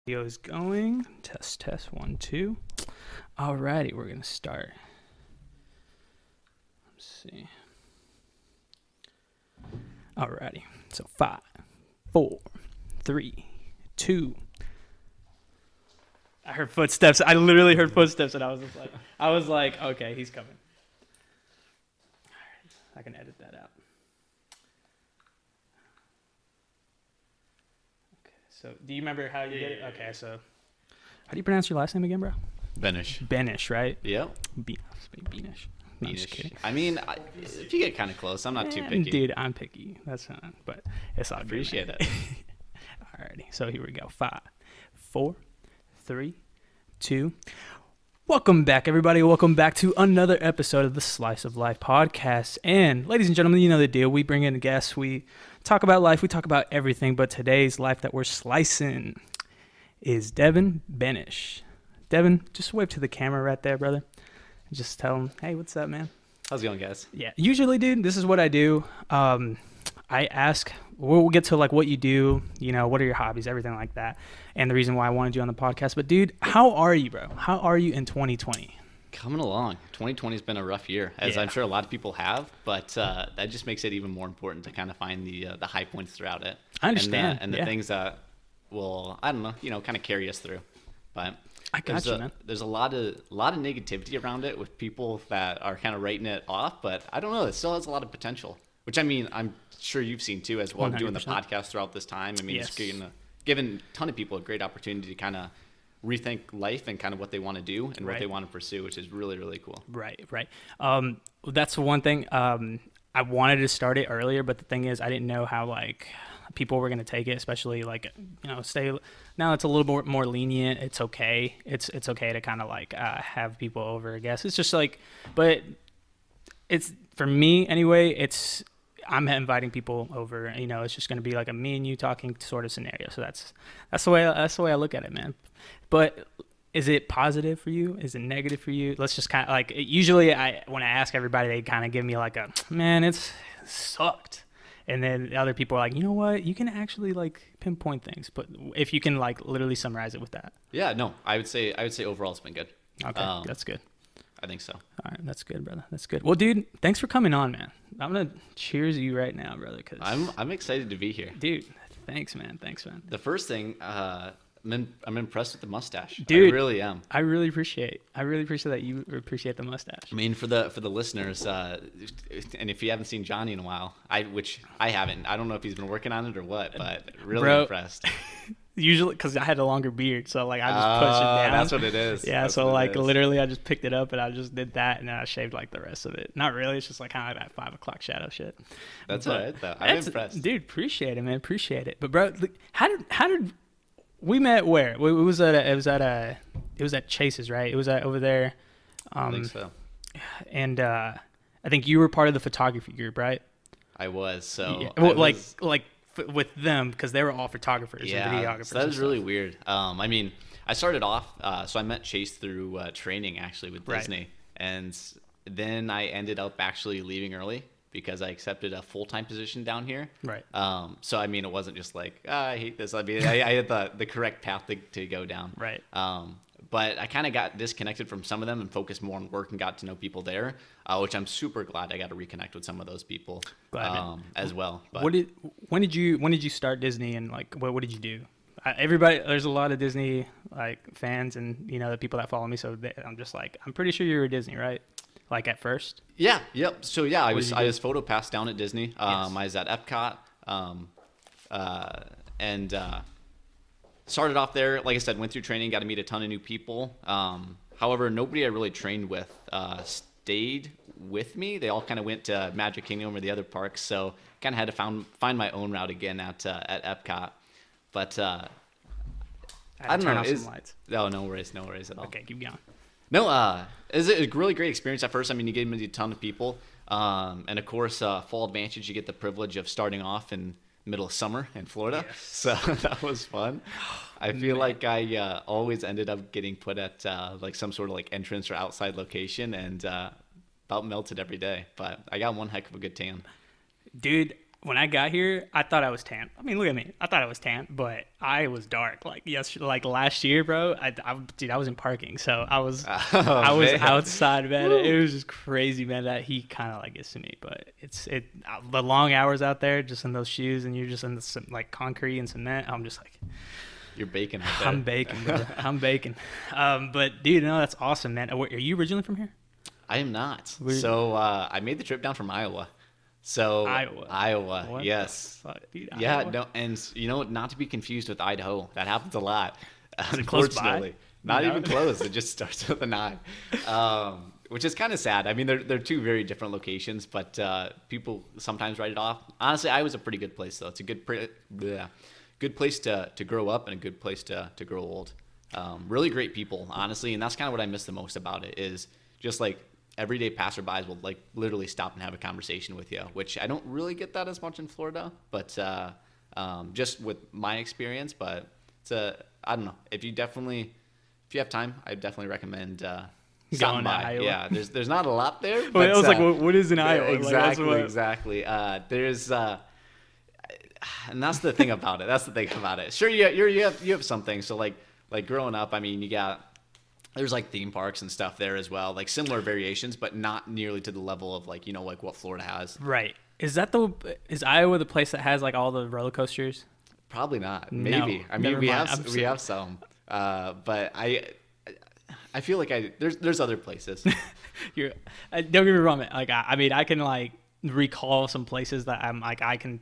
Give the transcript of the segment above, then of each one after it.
Video is going. Test 1 2. Alrighty, we're gonna start. Let's see. Alrighty, so 5 4 3 2. I heard footsteps. I literally heard footsteps, and I was like, okay, he's coming. Alright, I can edit that out. So, do you remember how you did it? Okay, so how do you pronounce your last name again, bro? Benish. Benish, right? Yep. Benish. No, I'm just kidding. I mean, if you get kind of close, I'm not too picky. Dude, I'm picky. That's not, but it's all good. Appreciate it. Alrighty, so here we go. 5 4 3 2. Welcome back, everybody. Welcome back to another episode of the Slice of Life podcast. And ladies and gentlemen, you know the deal. We bring in guests. We talk about life. We talk about everything. But today's life that we're slicing is Devin Benish. Devin, just wave to the camera right there, brother. Just tell them, hey, what's up, man? How's it going, guys? Yeah, usually, dude, this is what I do. I ask, we'll get to like what you do, you know, what are your hobbies, everything like that, and the reason why I wanted you on the podcast. But dude, how are you, bro? How are you in 2020? Coming along. 2020 has been a rough year, as I'm sure a lot of people have, but that just makes it even more important to kind of find the high points throughout it. I understand. And the things that will, I don't know, you know, kind of carry us through. But I got you, man. There's a lot of negativity around it with people that are kind of writing it off, but I don't know, it still has a lot of potential. Which, I mean, I'm sure you've seen too as well, 100%. Doing the podcast throughout this time. I mean, yes. It's given a ton of people a great opportunity to kind of rethink life and kind of what they want to do and what they want to pursue, which is really, really cool. Right. That's one thing. I wanted to start it earlier, but the thing is, I didn't know how like people were going to take it, especially like, you know, now it's a little bit more lenient. It's okay. It's okay to kind of like have people over, I guess. It's just like, but it's for me anyway, I'm inviting people over, you know, it's just going to be like a me and you talking sort of scenario. So that's the way I look at it, man. But is it positive for you? Is it negative for you? Let's just kind of like, usually when I ask everybody, they kind of give me like man, it's sucked. And then the other people are like, you know what? You can actually like pinpoint things, but if you can like literally summarize it with that. Yeah, no, I would say overall it's been good. Okay. That's good. I think so. All right, that's good, brother. That's good. Well, dude, thanks for coming on, man. I'm gonna cheers you right now, brother. Cause I'm excited to be here, dude. Thanks, man. The first thing, I'm impressed with the mustache, dude. I really am. I really appreciate that you appreciate the mustache. I mean, for the listeners, and if you haven't seen Johnny in a while, which I haven't. I don't know if he's been working on it or what, but really impressed. Usually, because I had a longer beard, so like I just pushed it down. That's what it is. Yeah, so like literally, I just picked it up and I just did that, and then I shaved like the rest of it. Not really. It's just like kind of like that 5 o'clock shadow shit. That's all right, though. I'm impressed, dude. Appreciate it, man. Appreciate it. But bro, how did we met? Where it was at Chase's, right? It was over there. I think so. And I think you were part of the photography group, right? I was. So yeah. Well, like with them, because they were all photographers and videographers. So that was really weird. I mean, I started off, so I met Chase through training actually with Disney, and then I ended up actually leaving early because I accepted a full-time position down here. Right. So I mean, it wasn't just like I hate this. I mean, I had the correct path to go down. Right. But I kind of got disconnected from some of them and focused more on work and got to know people there, which I'm super glad I got to reconnect with some of those people as well. But when did you start Disney, and like what did you do? Everybody, there's a lot of Disney like fans, and you know the people that follow me. So I'm just like, I'm pretty sure you were Disney, right? Like at first. Yeah. Yep. So yeah, I was photo passed down at Disney. Yes. I was at Epcot, and started off there. Like I said, went through training, got to meet a ton of new people. However, nobody I really trained with stayed with me. They all kind of went to Magic Kingdom or the other parks, so kind of had to find my own route again at Epcot. But I don't know. Some lights. Oh, no worries at all. Okay, keep going. No, it was a really great experience at first. I mean, you get to meet a ton of people, and of course, Fall Advantage, you get the privilege of starting off in middle of summer in Florida. Yes. So that was fun. I feel like I always ended up getting put at like some sort of like entrance or outside location, and about melted every day. But I got one heck of a good tan. Dude, when I got here, I thought I was tan. I mean, look at me. I thought I was tan, but I was dark. Like like last year, bro. Dude, I was in parking, so I was Man. outside, man. It was just crazy, man. That heat kind of like gets to me, but the long hours out there, just in those shoes, and you're just in the like concrete and cement. I'm just like, You're baking out there. I'm baking, bro. I'm baking. But dude, no, that's awesome, man. Are you originally from here? I am not. So I made the trip down from Iowa. So Iowa, What yes. the fuck, dude, Yeah, Iowa? no, and not to be confused with Idaho. That happens a lot. Is it close by? Unfortunately, not No. even close. It just starts with an I, which is kind of sad. I mean, they're two very different locations, but people sometimes write it off. Honestly, Iowa's a pretty good place, though. It's a good place to grow up and a good place to grow old. Really great people, honestly, and that's kind of what I miss the most about it is just like everyday passerbys will like literally stop and have a conversation with you, which I don't really get that as much in Florida, but just with my experience. But I don't know, if you have time, I definitely recommend Going to by. Iowa. Yeah, there's not a lot there. Well, But, I was like, what is in Iowa? Like, that's exactly, what- exactly. There's and that's the thing about it. Sure, you have some things. So like growing up, I mean, there's like theme parks and stuff there as well, like similar variations, but not nearly to the level of like like what Florida has. Right. Is Iowa the place that has like all the roller coasters? Probably not. No, Maybe. I mean, never we mind. have some, but I feel like there's other places. Don't get me wrong, man. Like I mean, I can like recall some places that I'm like I can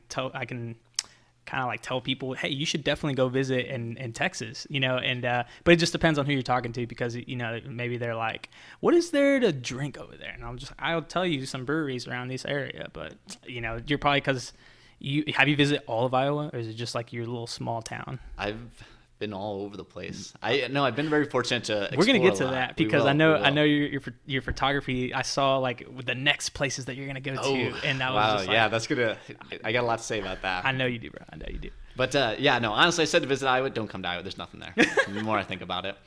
kind of like tell people, hey, you should definitely go visit in Texas, and but it just depends on who you're talking to, because maybe they're like, what is there to drink over there? And I'll tell you some breweries around this area, but you're probably, because have you visited all of Iowa, or is it just like your little small town? I've been all over the place. I've been very fortunate to explore. We're gonna get a to lot. that, We because will, I know we will. your photography. I saw like the next places that you're gonna go to, and that was Wow, just like, yeah, that's gonna. I got a lot to say about that. I know you do, bro. I know you do. But yeah, no, honestly, I said to visit Iowa. Don't come to Iowa. There's nothing there. The more I think about it,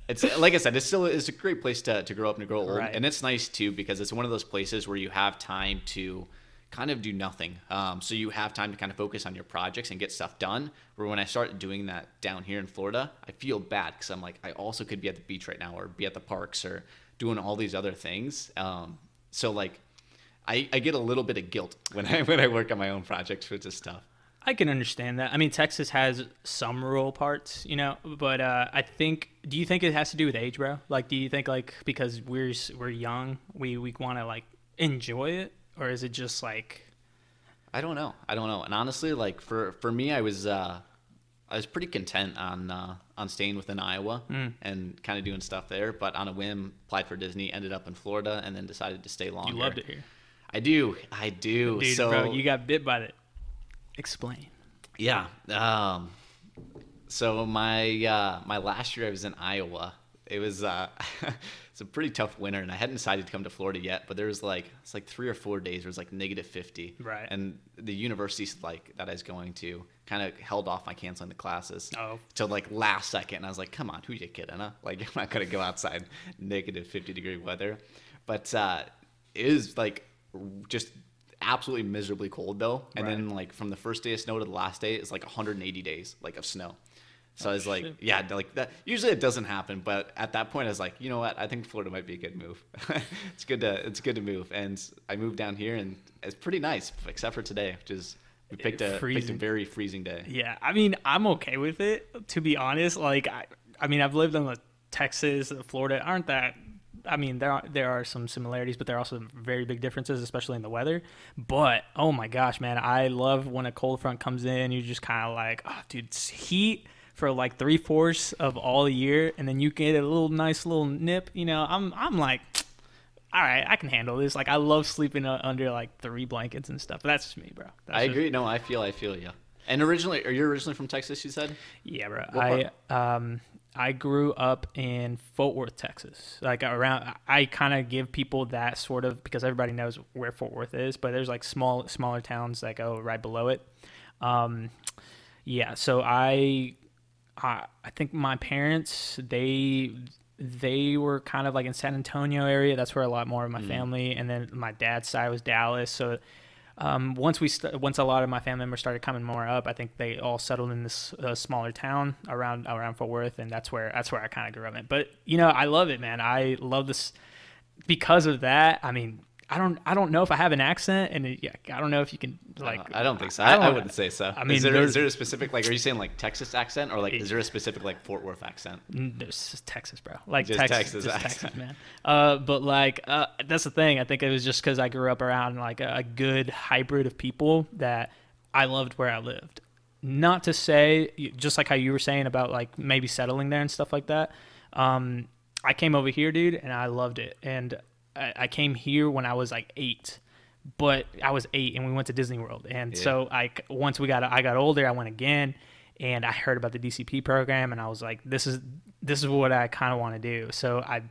it's like I said, it's a great place to grow up and to grow old, Right. and it's nice too because it's one of those places where you have time to kind of do nothing. So you have time to kind of focus on your projects and get stuff done. Where when I start doing that down here in Florida, I feel bad because I'm like, I also could be at the beach right now or be at the parks or doing all these other things. So like, I get a little bit of guilt when I work on my own projects, which is tough. I can understand that. I mean, Texas has some rural parts, but do you think it has to do with age, bro? Like, do you think like because we're young, we want to like enjoy it, or is it just like? I don't know. And honestly, like for me, I was pretty content on staying within Iowa and kind of doing stuff there. But on a whim, applied for Disney, ended up in Florida, and then decided to stay longer. You loved it here. I do. Dude, So bro, you got bit by it. Explain. yeah. So my last year I was in Iowa. It was it's a pretty tough winter, and I hadn't decided to come to Florida yet. But there was it's like 3 or 4 days. There was like -50. Right. And the universities that I was going to kind of held off my canceling the classes till like last second. And I was like, come on, who you kidding? Huh? Like, I'm not gonna go outside -50-degree weather. But it is like just absolutely miserably cold though. And Right. then like from the first day of snow to the last day, it's like 180 days like of snow. So I was like, shit. yeah, like that. Usually it doesn't happen, but at that point I was like, you know what? I think Florida might be a good move. It's good to move, and I moved down here, and it's pretty nice, except for today, which is we picked a very freezing day. Yeah, I mean, I'm okay with it, to be honest. Like, I mean, I've lived in Texas, Florida. I mean, there are some similarities, but there are also very big differences, especially in the weather. But oh my gosh, man, I love when a cold front comes in. You're just kind of like, oh, dude, it's heat for like 3/4 of all the year, and then you get a nice little nip. I'm like, all right, I can handle this. Like, I love sleeping under like 3 blankets and stuff. But that's just me, bro. I agree. No, I feel you. And are you originally from Texas? You said? Yeah, bro. What part? I grew up in Fort Worth, Texas. Like I kind of give people that sort of, because everybody knows where Fort Worth is, but there's like smaller towns that go right below it. Yeah. So I think my parents, they were kind of like in San Antonio area. That's where a lot more of my family, and then my dad's side was Dallas. So once a lot of my family members started coming more up, I think they all settled in this smaller town around Fort Worth, and that's where I kind of grew up in. But I love it, man. I love this because of that. I mean, I don't know if I have an accent, and I don't know if you can like. I don't think so. I wouldn't say so. I mean, is there a specific like? Are you saying like Texas accent, or like is there a specific like Fort Worth accent? There's just Texas, bro. Like just Texas, man. But like that's the thing. I think it was just because I grew up around like a good hybrid of people that I loved where I lived. Not to say, just like how you were saying about like maybe settling there and stuff like that. I came over here, dude, and I loved it. And I came here when I was like 8, but I was 8 and we went to Disney World. And so once I got older, I went again, and I heard about the DCP program, and I was like, this is what I kind of want to do. So I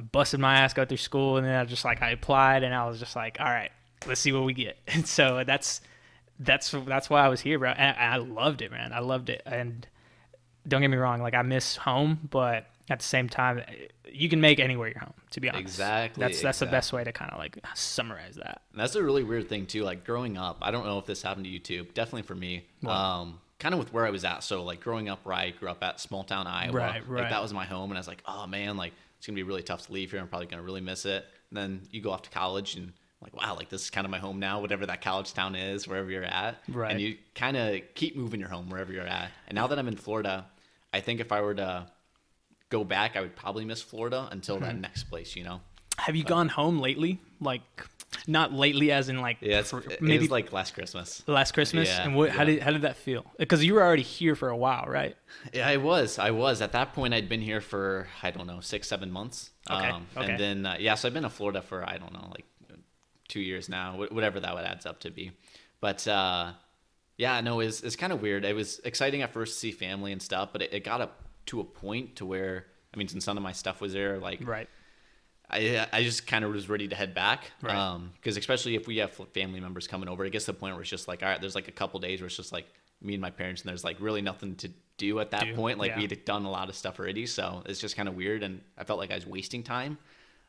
busted my ass, go through school, and then I applied, and I was just like, all right, let's see what we get. And so that's why I was here, bro. And I loved it, man. I loved it. And don't get me wrong, like I miss home, but at the same time, you can make anywhere your home, to be honest. Exactly. That's the best way to kind of like summarize that. And that's a really weird thing too. Like growing up, I don't know if this happened to you too. Definitely for me. Kind of with where I was at. So like growing up, where I grew up at, small town Iowa. Right. Like that was my home, and I was like, oh man, like it's gonna be really tough to leave here. I'm probably gonna really miss it. And then you go off to college, and like, wow, like this is kind of my home now, whatever that college town is, wherever you're at. Right. And you kind of keep moving your home wherever you're at. And now that I'm in Florida, I think if I were to go back, I would probably miss Florida until that next place, Have you gone home lately? Like, not lately as in like, maybe it's like last Christmas. Last Christmas? Yeah, and how did that feel? Because you were already here for a while, right? Yeah, I was. At that point, I'd been here for, I don't know, 6-7 months. Okay. And then, so I've been in Florida for, I don't know, like 2 years now, whatever that would adds up to be. But, it's kind of weird. It was exciting at first to see family and stuff, but it got up to a point to where, I mean, since none of my stuff was there, like, right. I just kind of was ready to head back. Right. Because especially if we have family members coming over, it gets to the point where it's just like, all right, there's like a couple days where it's just like me and my parents, and there's like really nothing to do at that point. Like we had done a lot of stuff already. So it's just kind of weird. And I felt like I was wasting time.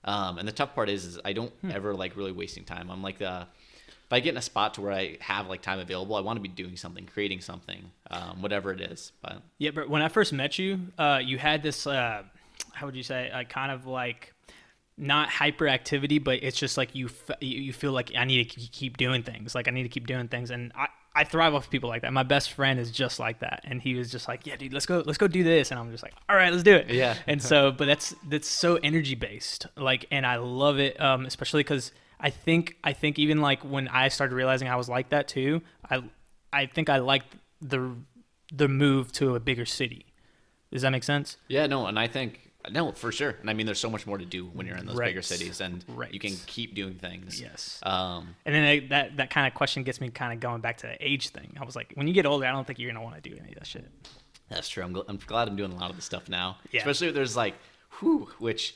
And the tough part is I don't ever like really wasting time. I'm like, if I get in a spot to where I have like time available, I want to be doing something, creating something, whatever it is. But yeah, but when I first met you, you had this, how would you say, kind of like not hyperactivity, but it's just like you feel like I need to keep doing things. Like I need to keep doing things, and I thrive off people like that. My best friend is just like that, and he was just like, yeah, dude, let's go do this, and I'm just like, all right, let's do it. Yeah. And so, but that's so energy based, like, and I love it, especially because I think even like when I started realizing I was like that too, I think I liked the move to a bigger city. Does that make sense? Yeah, no, and I think no, for sure. And I mean, there's so much more to do when you're in those bigger cities, and you can keep doing things. Yes. And then that kind of question gets me kind of going back to the age thing. I was like, when you get older, I don't think you're gonna want to do any of that shit. That's true. I'm glad I'm doing a lot of the stuff now. Yeah. Especially if there's like, which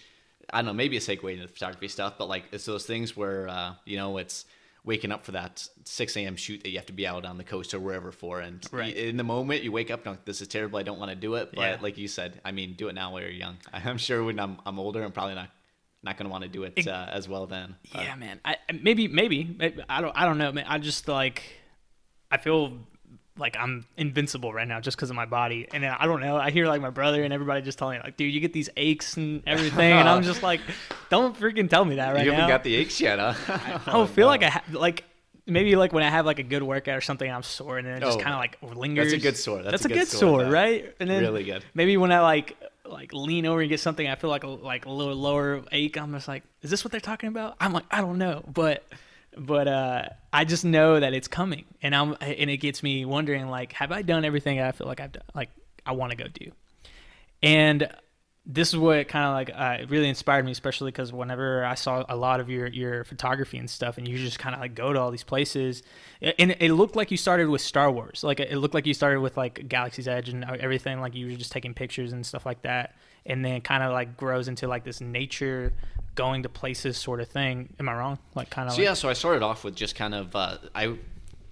I don't know, maybe a segue into the photography stuff, but like it's those things where it's waking up for that 6 a.m. shoot that you have to be out on the coast or wherever for, and in the moment you wake up and like, this is terrible, I don't want to do it, but like you said, I mean, do it now while you're young. I'm sure when I'm older, I'm probably not going to want to do it as well then. But. Yeah, man. Maybe I don't know, man. I just like, I feel like I'm invincible right now just because of my body. And I don't know. I hear like my brother and everybody just telling me like, dude, you get these aches and everything. And I'm just like, don't freaking tell me that right now. You haven't got the aches yet, huh? I don't feel like I have, like, maybe like when I have like a good workout or something, I'm sore and then it just kind of like lingers. That's a good sore. That's a good sore, right? And then really good. Maybe when I like lean over and get something, I feel like a little lower ache. I'm just like, is this what they're talking about? I'm like, I don't know, but I just know that it's coming, and it gets me wondering, like, have I done everything I feel like I've done, like I want to go do? And this is what kind of like really inspired me, especially because whenever I saw a lot of your photography and stuff, and you just kind of like go to all these places, and it looked like you started with Star Wars, like it looked like you started with like Galaxy's Edge and everything, like you were just taking pictures and stuff like that, and then kind of like grows into like this nature going to places sort of thing. Am I wrong? Like kind of. So I started off with just kind of I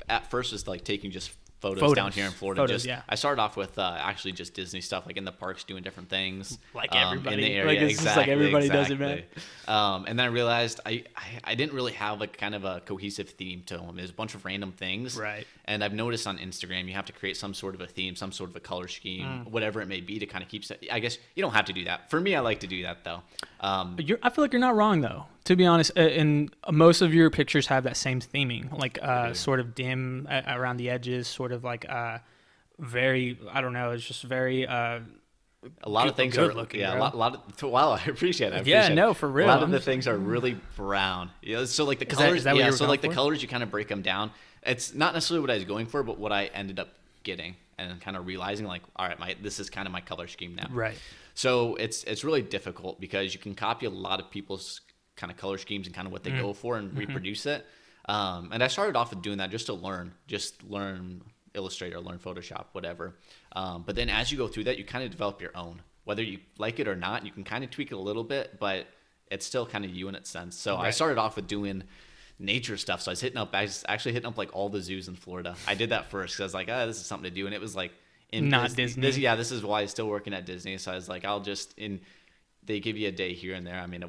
at first was like taking just photos down here in Florida. Photos, yeah. I started off with actually just Disney stuff, like in the parks doing different things. Like everybody. In the area. Like, it's just like everybody does it, man. And then I realized I didn't really have like kind of a cohesive theme to them. There's a bunch of random things. Right. And I've noticed on Instagram, you have to create some sort of a theme, some sort of a color scheme, whatever it may be to kind of keep. I guess you don't have to do that. For me, I like to do that though. I feel like you're not wrong though. To be honest, and most of your pictures have that same theming, like sort of dim around the edges, sort of like very, I don't know, it's just very a lot of things are looking, yeah, bro. a lot of wow, I appreciate it. Yeah, no, for real. A lot of the things are really brown. Yeah, so like the colors, is that what you were so like going the for? colors, you kind of break them down. It's not necessarily what I was going for, but what I ended up getting and kind of realizing like, all right, this is kind of my color scheme now. Right. So it's really difficult because you can copy a lot of people's kind of color schemes and kind of what they go for and reproduce it. And I started off with doing that just to learn Illustrator, learn Photoshop, whatever. But then as you go through that, you kind of develop your own. Whether you like it or not, you can kind of tweak it a little bit, but it's still kind of you in its sense. So I started off with doing nature stuff. So I was actually hitting up like all the zoos in Florida. I did that first because I was like, this is something to do. And it was like, Not Disney. This is why I'm still working at Disney. So I was like, they give you a day here and there. I mean,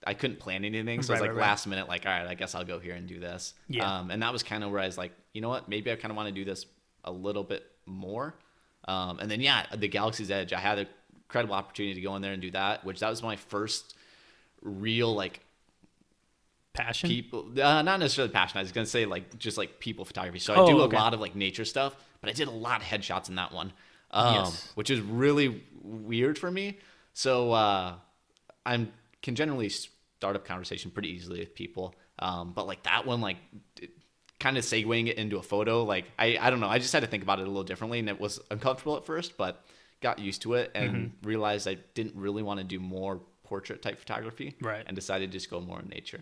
I couldn't plan anything. So it was like last minute, like, all right, I guess I'll go here and do this. Yeah. And that was kind of where I was like, you know what, maybe I kind of want to do this a little bit more. And then, the Galaxy's Edge, I had an incredible opportunity to go in there and do that, which that was my first real, like, passion. People, not necessarily passion. I was going to say like, just like people photography. So I do a lot of like nature stuff, but I did a lot of headshots in that one, which is really weird for me. So, I can generally start up conversation pretty easily with people. But like that one, like kind of segueing it into a photo, like I don't know. I just had to think about it a little differently, and it was uncomfortable at first, but got used to it and realized I didn't really want to do more portrait type photography. Right. And decided to just go more in nature.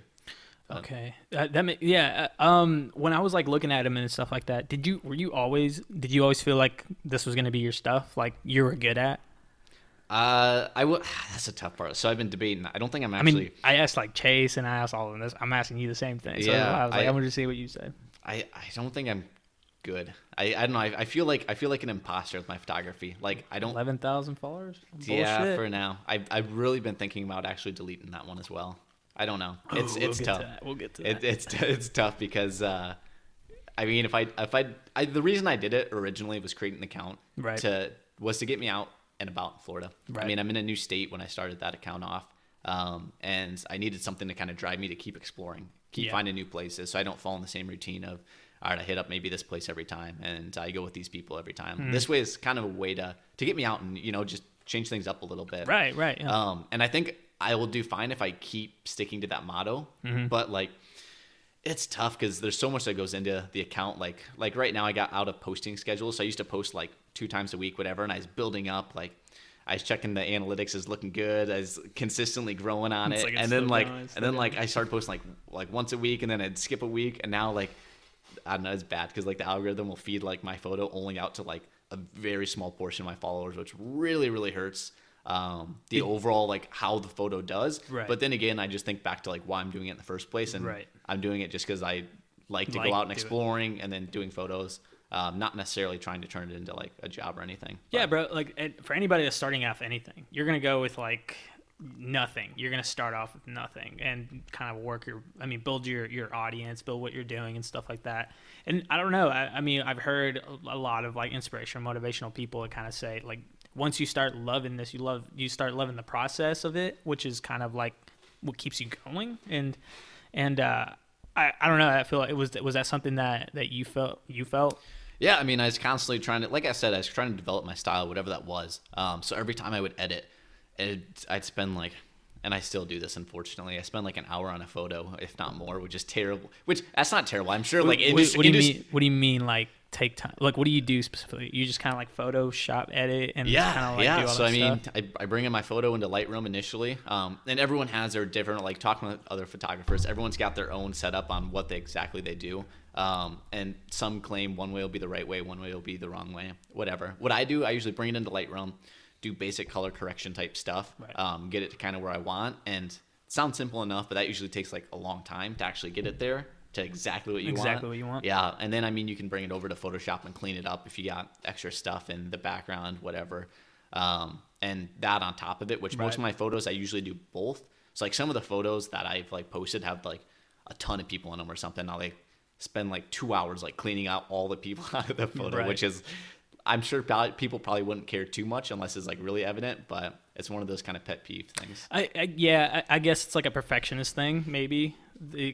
Okay. When I was like looking at him and stuff like that, did you always feel like this was going to be your stuff? Like you were good at? That's a tough part. So I've been debating. I don't think I'm actually. I mean, I asked like Chase and I asked all of this. I'm asking you the same thing. So Yeah, I was like, I wanted to see what you said. I don't think I'm good. I don't know. I feel like an imposter with my photography. Like I don't. 11,000 followers? Yeah, Bullshit. for now. I've really been thinking about actually deleting that one as well. I don't know. It's tough. We'll get to that. It's tough because I mean, the reason I did it originally was creating an account was to get me out and about Florida. Right. I mean, I'm in a new state when I started that account off, and I needed something to kind of drive me to keep exploring, keep finding new places, so I don't fall in the same routine of, all right, I hit up maybe this place every time, and I go with these people every time. This way is kind of a way to get me out and just change things up a little bit. Right. Yeah. And I think I will do fine if I keep sticking to that motto, but like. It's tough because there's so much that goes into the account. Like right now I got out of posting schedules. So I used to post like 2 times a week, whatever. And I was building up, like I was checking the analytics is looking good. I was consistently growing on it. And then I started posting like once a week, and then I'd skip a week. And now like, I don't know, it's bad because like the algorithm will feed like my photo only out to like a very small portion of my followers, which really, really hurts. The overall like how the photo does, but then again I just think back to like why I'm doing it in the first place, and I'm doing it just because I like to go out and exploring and then doing photos, not necessarily trying to turn it into like a job or anything. Yeah, bro, like for anybody that's starting off anything, you're gonna go with like nothing. You're gonna start off with nothing and kind of build your audience, build what you're doing and stuff like that. And I don't know, I mean I've heard a lot of like inspirational, motivational people that kind of say like, once you start loving this, you start loving the process of it, which is kind of like what keeps you going. And I don't know. I feel like was that something that you felt? Yeah, I mean, I was constantly trying to, like I said, I was trying to develop my style, whatever that was. So every time I would edit, I'd spend like, and I still do this, unfortunately. I spend like an hour on a photo, if not more, which is terrible. Which that's not terrible. I'm sure. Like, what do you mean? What do you mean? Like take time? Like, what do you do specifically? You just kind of like Photoshop, edit, and kind of like do all So that I mean, stuff? I bring in my photo into Lightroom initially, and everyone has their different. Like talking with other photographers, everyone's got their own setup on what exactly they do. And some claim one way will be the right way, one way will be the wrong way, whatever. What I do, I usually bring it into Lightroom, do basic color correction type stuff, get it to kind of where I want, and it sounds simple enough, but that usually takes like a long time to actually get it there. to exactly what you want. Exactly what you want. Yeah, and then I mean you can bring it over to Photoshop and clean it up if you got extra stuff in the background, whatever. And that on top of it, which most of my photos I usually do both. So like some of the photos that I've like posted have like a ton of people in them or something. I'll like spend like 2 hours like cleaning out all the people out of the photo, which is, I'm sure people probably wouldn't care too much unless it's like really evident, but it's one of those kind of pet peeve things. I guess it's like a perfectionist thing, maybe.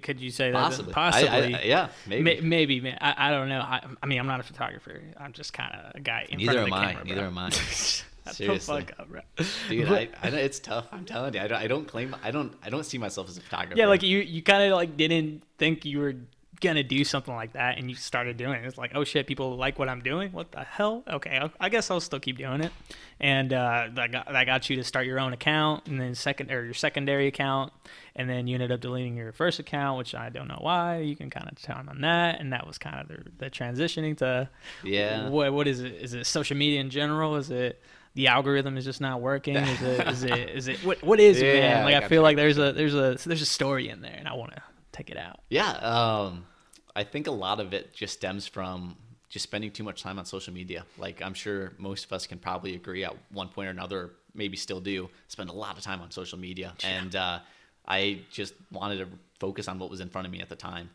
Could you say that? Possibly. Possibly. Maybe. Maybe. I don't know. I mean, I'm not a photographer. I'm just kind of a guy in front of the camera. Neither am I. Seriously. The fuck up, bro. Dude, I know it's tough. I'm telling you, I don't see myself as a photographer. Yeah, like you kind of like didn't think you were gonna do something like that, and you started doing it. It's like, oh shit, people like what I'm doing. What the hell? Okay, I guess I'll still keep doing it. And that got you to start your own account, and then your secondary account, and then you ended up deleting your first account, which I don't know why. You can kind of time on that, and that was kind of the transitioning to what is it? Is it social media in general? Is it the algorithm is just not working? Is it what is it, man? Like I feel like there's a story in there, and I want to take it out. Yeah, I think a lot of it just stems from just spending too much time on social media. Like I'm sure most of us can probably agree at one point or another, or maybe still do, spend a lot of time on social media. And I just wanted to focus on what was in front of me at the time.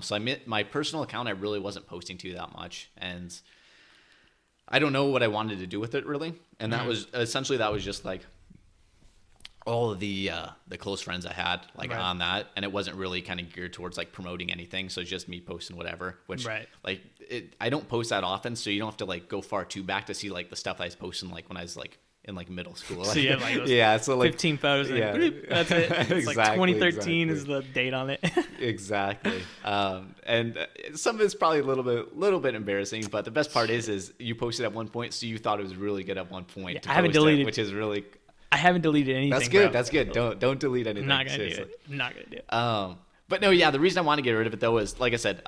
So my personal account, I really wasn't posting to that much. And I don't know what I wanted to do with it really. And that was just like all of the close friends I had on that, and it wasn't really kind of geared towards like promoting anything. So it's just me posting whatever, which like I don't post that often, so you don't have to like go far too back to see like the stuff I was posting like when I was like in like middle school. So you have like those so like 15 photos, and boop, that's it. It's exactly, like 2013 is the date on it. Exactly. And some of it's probably a little bit embarrassing, but the best part is you posted at one point, so you thought it was really good at one point. I haven't deleted, which is really. I haven't deleted anything. That's good. Bro. That's good. Don't delete anything. I'm not gonna do it. I'm not gonna do it. But no, yeah. The reason I want to get rid of it though is, like I said,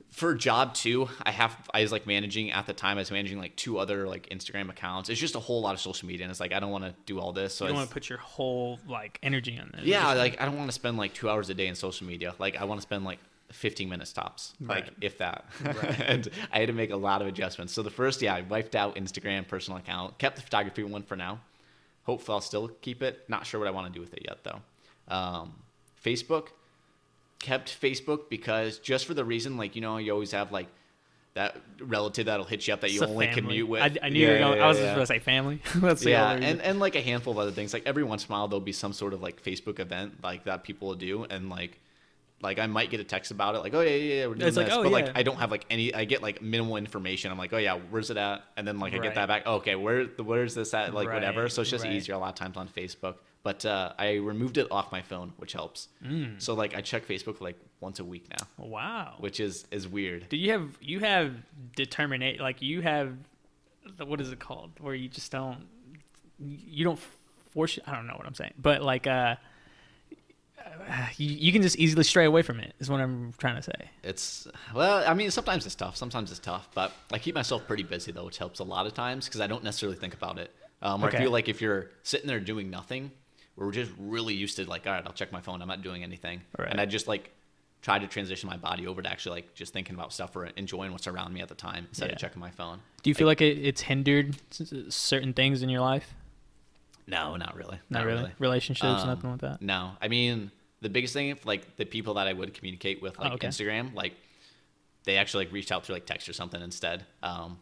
for job 2, I was like managing at the time. I was managing like 2 other like Instagram accounts. It's just a whole lot of social media, and it's like I don't want to do all this. So you don't want to put your whole like energy on this. Yeah, like I don't want to spend like 2 hours a day in social media. Like I want to spend like 15 minutes tops, like if that. And I had to make a lot of adjustments. So the first, I wiped out Instagram personal account, kept the photography one for now. Hopefully I'll still keep it. Not sure what I want to do with it yet though. Facebook, kept Facebook because just for the reason, like, you know, you always have like that relative that'll hit you up that you only commute with. I knew you were going. I was just going to say family. That's the and like a handful of other things. Like every once in a while there'll be some sort of like Facebook event like that people will do, and like I might get a text about it, like, oh yeah, we're doing this. But like I don't have like I get like minimal information. I'm like, oh yeah, where's it at? And then like I get that back. Oh, okay, where's this at? Like whatever. So it's just easier a lot of times on Facebook. But I removed it off my phone, which helps. So like I check Facebook like once a week now. Wow. Which is weird. Do you have determinate, like you have what is it called, where you just don't force, I don't know what I'm saying, but like you can just easily stray away from it is what I'm trying to say. I mean, sometimes it's tough, but I keep myself pretty busy though, which helps a lot of times because I don't necessarily think about it. I feel like if you're sitting there doing nothing, we're just really used to like, all right, I'll check my phone, I'm not doing anything. And I just like try to transition my body over to actually like just thinking about stuff or enjoying what's around me at the time instead of checking my phone. Do you feel like it's hindered certain things in your life? No, not really. Not really. Relationships, nothing like that? No. I mean, the biggest thing, like the people that I would communicate with, like Instagram, like they actually like reached out through like text or something instead.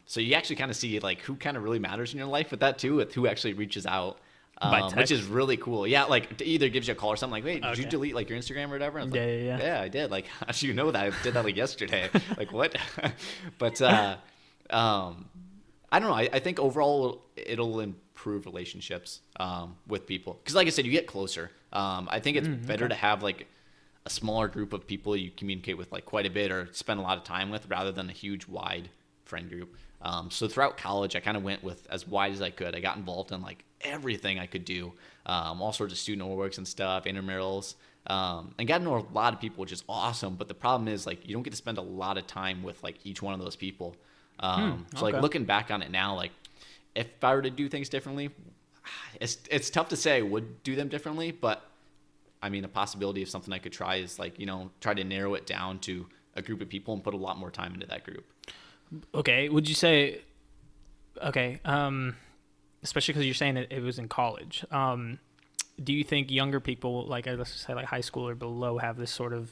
So you actually kind of see like who kind of really matters in your life with that too, with who actually reaches out, which is really cool. Yeah, like it either gives you a call or something like, wait, did you delete like your Instagram or whatever? And yeah, I did. Like, how do you know that? I did that like yesterday. Like what? But I don't know. I think overall it'll improve relationships with people because, like I said, you get closer. I think it's better to have like a smaller group of people you communicate with like quite a bit or spend a lot of time with rather than a huge wide friend group. So throughout college, I kind of went with as wide as I could. I got involved in like everything I could do, all sorts of student works and stuff, intramurals, and got to know a lot of people, which is awesome. But the problem is like you don't get to spend a lot of time with like each one of those people. So like looking back on it now, like if I were to do things differently, it's tough to say I would do them differently, but I mean, a possibility of something I could try is like, try to narrow it down to a group of people and put a lot more time into that group. Okay. Would you say, okay, especially because you're saying it was in college. Do you think younger people, like let's just say like high school or below, have this sort of,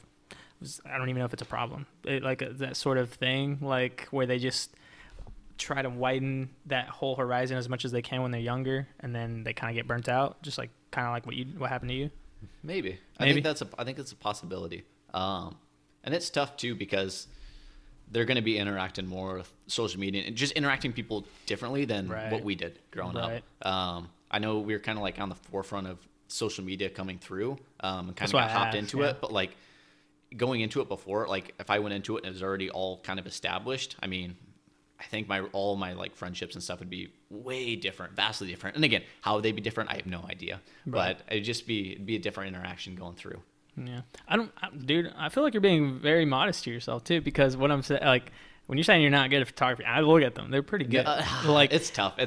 I don't even know if it's a problem, that sort of thing, like where they just try to widen that whole horizon as much as they can when they're younger, and then they kind of get burnt out, just like kind of like what happened to you? Maybe. I think it's a possibility. And it's tough too because they're going to be interacting more with social media and just interacting people differently than what we did growing up. I know we were kind of like on the forefront of social media coming through, and kind of got hopped into it, but like going into it before, like if I went into it and it was already all kind of established, I mean, I think all my like friendships and stuff would be way different, vastly different. And again, how would they be different? I have no idea, but it'd be a different interaction going through. Yeah. Dude, I feel like you're being very modest to yourself too, because what I'm saying, like when you're saying you're not good at photography, I look at them, they're pretty good. Like it's tough.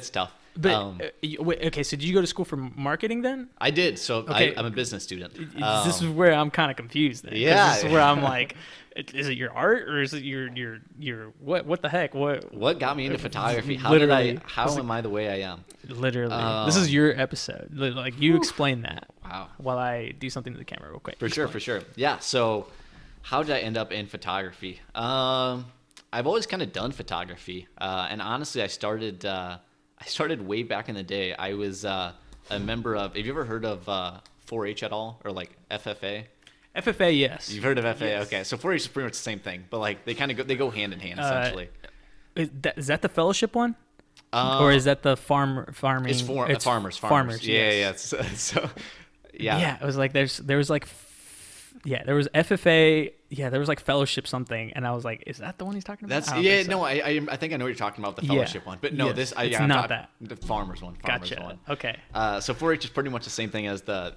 But okay, so did you go to school for marketing then? I did. So okay. I'm a business student. This is where I'm kind of confused then. Yeah. This is where I'm like, is it your art or is it your what the heck? What got me into photography? How am I the way I am? Literally. This is your episode. Like you explain that. Wow. While I do something to the camera real quick. For sure. Yeah. So how did I end up in photography? I've always kind of done photography. And honestly, I started way back in the day. I was a member of, have you ever heard of 4-H at all? Or like FFA? FFA, yes. You've heard of FFA? Yes. Okay. So 4-H is pretty much the same thing, but like they go hand in hand essentially. Is that the fellowship one? Or is that the farming? It's farmers. Yeah. So yeah. Yeah, it was like there was FFA. Yeah, there was like fellowship something, and I was like, "Is that the one he's talking about?" I think I know what you're talking about, the fellowship one, but no, it's I'm not that. The farmers one. Gotcha. One. Okay. So 4-H is pretty much the same thing as the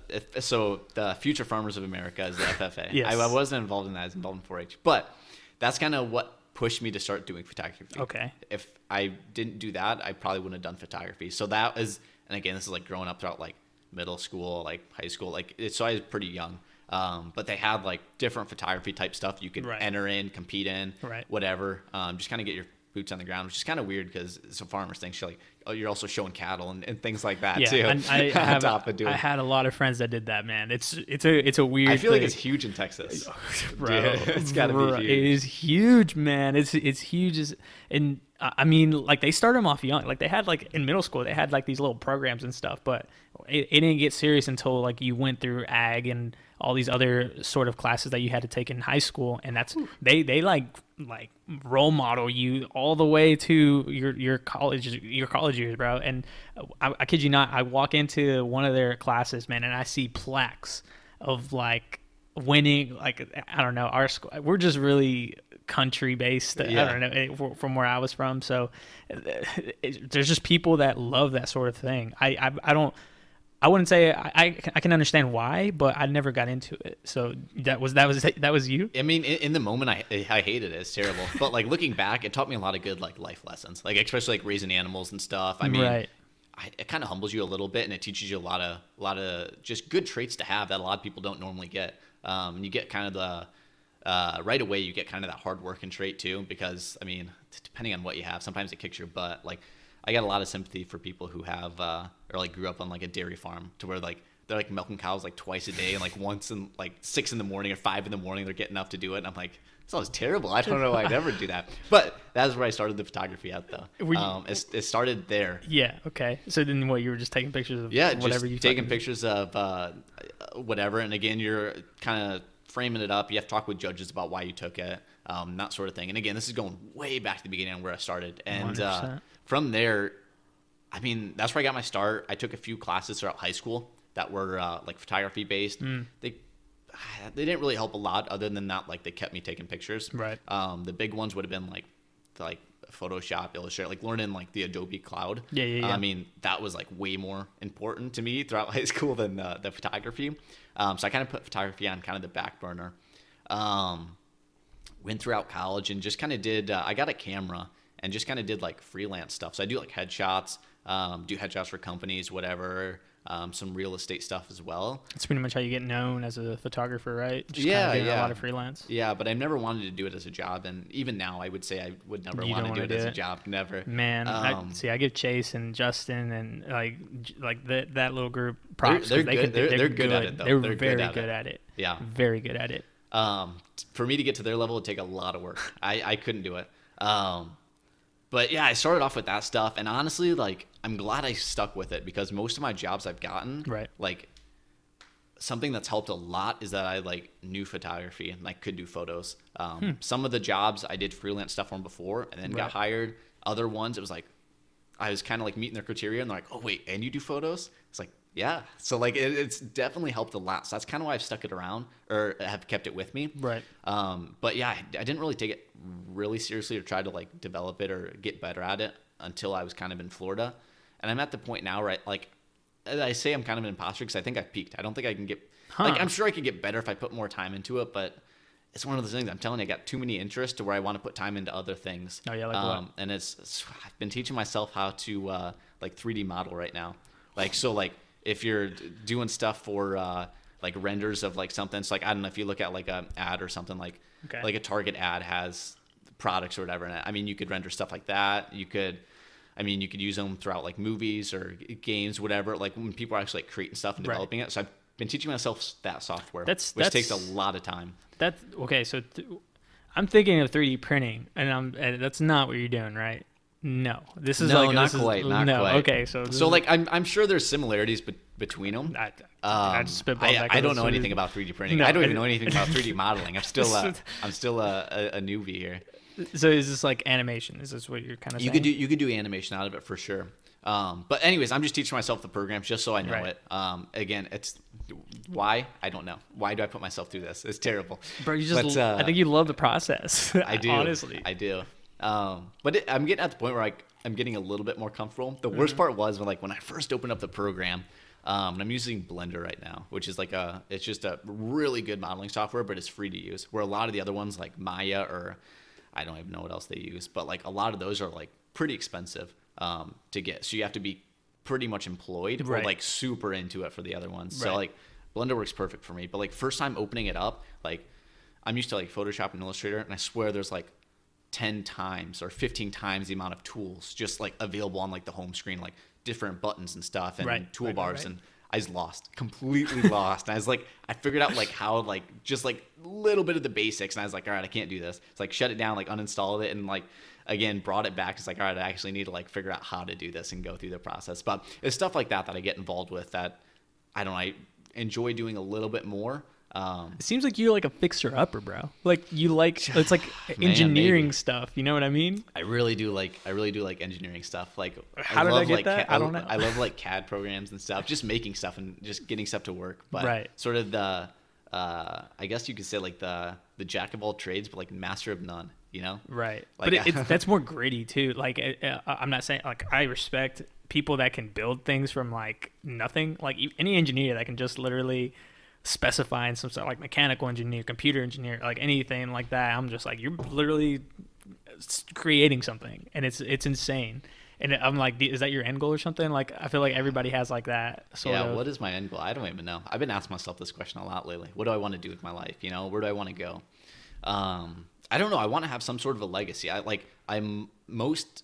Future Farmers of America is the FFA. Yes. I wasn't involved in that. I was involved in 4-H, but that's kind of what pushed me to start doing photography. Okay. If I didn't do that, I probably wouldn't have done photography. So that is, and again, this is like growing up throughout like middle school, like high school, so I was pretty young. But they had like different photography type stuff you could enter in, compete in, whatever. Just kind of get your boots on the ground, which is kind of weird because some farmers think you're like, oh, you're also showing cattle and things like that too. Yeah, I had a lot of friends that did that, man. It's a weird. I feel thing. like it's huge in Texas, bro. It's gotta be huge. It is huge, man. It's huge. And I mean, like they started them off young. Like they had like in middle school, they had like these little programs and stuff, but it didn't get serious until like you went through ag and all these other sort of classes that you had to take in high school, and that's they like role model you all the way to your college years, bro. And I kid you not, I walk into one of their classes, man, and I see plaques of like winning, like I don't know, our school, we're just really country based. I don't know, from where I was from, so there's just people that love that sort of thing. I wouldn't say I can understand why, but I never got into it. So that was you. I mean, in the moment, I hated it. It's terrible. But like looking back, it taught me a lot of good like life lessons, like especially like raising animals and stuff. I mean, it kind of humbles you a little bit, and it teaches you a lot of just good traits to have that a lot of people don't normally get. And you get kind of the right away, you get kind of that hard working trait too, because I mean, depending on what you have, sometimes it kicks your butt. Like I got a lot of sympathy for people who have or like grew up on like a dairy farm to where like they're like milking cows like twice a day and like once in like 6 in the morning or 5 in the morning they're getting up to do it. And I'm like, that sounds terrible. I don't know I'd ever do that. But that's where I started the photography at though. It started there. Yeah. Okay. So then what, you were just taking pictures of whatever you taking pictures of whatever. And again, you're kind of framing it up. You have to talk with judges about why you took it, that sort of thing. And again, this is going way back to the beginning where I started. And from there, I mean, that's where I got my start. I took a few classes throughout high school that were like photography based. They didn't really help a lot other than that, like they kept me taking pictures. Right. The big ones would have been like Photoshop, Illustrator, like learning like the Adobe Cloud. Yeah. I mean, that was like way more important to me throughout high school than the photography. So I kind of put photography on kind of the back burner. Went throughout college and just kind of did, I got a camera and just kind of did like freelance stuff. So I do like headshots, do headshots for companies, whatever. some real estate stuff as well. It's pretty much how you get known as a photographer, right? Just Yeah, doing yeah. a lot of freelance. Yeah, but I've never wanted to do it as a job, and even now, I would say I would never You want don't to do wanna it do as a it? job. Never. Man, I give Chase and Justin and like that little group props. They're 'cause good. They're good at it, though. They're They're very good at it. Yeah. Very good at it. For me to get to their level would take a lot of work. I couldn't do it. But yeah, I started off with that stuff, and honestly, like, I'm glad I stuck with it because most of my jobs I've gotten, Right. like, something that's helped a lot is that I like knew photography and like could do photos. Some of the jobs I did freelance stuff on before and then got hired. Other ones, it was like I was kind of like meeting their criteria, and they're like, "Oh wait, and you do photos?" It's like, yeah. So like it's definitely helped a lot. So that's kind of why I've stuck it around or have kept it with me. Right. But yeah, I didn't really take it really seriously or try to like develop it or get better at it until I was kind of in Florida. And I'm at the point now, right? Like I say, I'm kind of an imposter because I think I've peaked. I don't think I can get like I'm sure I could get better if I put more time into it, but it's one of those things. I'm telling you, I got too many interests to where I want to put time into other things. Oh yeah, like what? And I've been teaching myself how to like 3D model right now. Like so, like if you're doing stuff for like renders of like something, it's like I don't know if you look at like a ad or something like a Target ad has products or whatever in it. I mean, you could render stuff like that. You could use them throughout like movies or games, whatever. Like when people are actually like creating stuff and developing it. So I've been teaching myself that software, which takes a lot of time. That's okay. So I'm thinking of 3D printing, and that's not what you're doing, right? No, this is not quite. Okay, so like I'm sure there's similarities between them. I just spitballed that 'cause I don't know anything about 3D printing. No, I don't even know anything about 3D modeling. I'm still a newbie here. So is this like animation? Is this what you're kind of saying? You could do animation out of it for sure. But anyways, I'm just teaching myself the programs just so I know it. Again, it's why I don't know. Why do I put myself through this? It's terrible. Bro, I think you love the process. I do. Honestly, I do. But I'm getting at the point where I'm getting a little bit more comfortable. The worst part was when I first opened up the program. And I'm using Blender right now, which is it's just a really good modeling software, but it's free to use. Where a lot of the other ones like Maya or I don't even know what else they use, but like a lot of those are like pretty expensive to get. So you have to be pretty much employed or like super into it for the other ones. So like Blender works perfect for me. But like first time opening it up, like I'm used to like Photoshop and Illustrator, and I swear there's like 10 times or 15 times the amount of tools just like available on like the home screen, like different buttons and stuff and toolbars and I was completely lost. And I was like, I figured out like how like just like a little bit of the basics, and I was like, all right, I can't do this. It's like shut it down, like uninstalled it, and like again brought it back. It's like, all right, I actually need to like figure out how to do this and go through the process. But it's stuff like that I get involved with that I enjoy doing a little bit more. It seems like you're like a fixer-upper, bro. Like you like it's like engineering stuff. You know what I mean? I really do like engineering stuff. Like how did I get that? I don't know. I love like CAD programs and stuff. Just making stuff and just getting stuff to work. But sort of the I guess you could say like the jack of all trades, but like master of none. You know? Right. Like, but that's more gritty too. Like I'm not saying like I respect people that can build things from like nothing. Like any engineer that can just literally specifying some sort of like mechanical engineer, computer engineer, like anything like that. I'm just like, you're literally creating something, and it's insane. And I'm like, is that your end goal or something? Like, I feel like everybody has like that. What is my end goal? I don't even know. I've been asking myself this question a lot lately. What do I want to do with my life? You know, where do I want to go? I don't know. I want to have some sort of a legacy. I'm most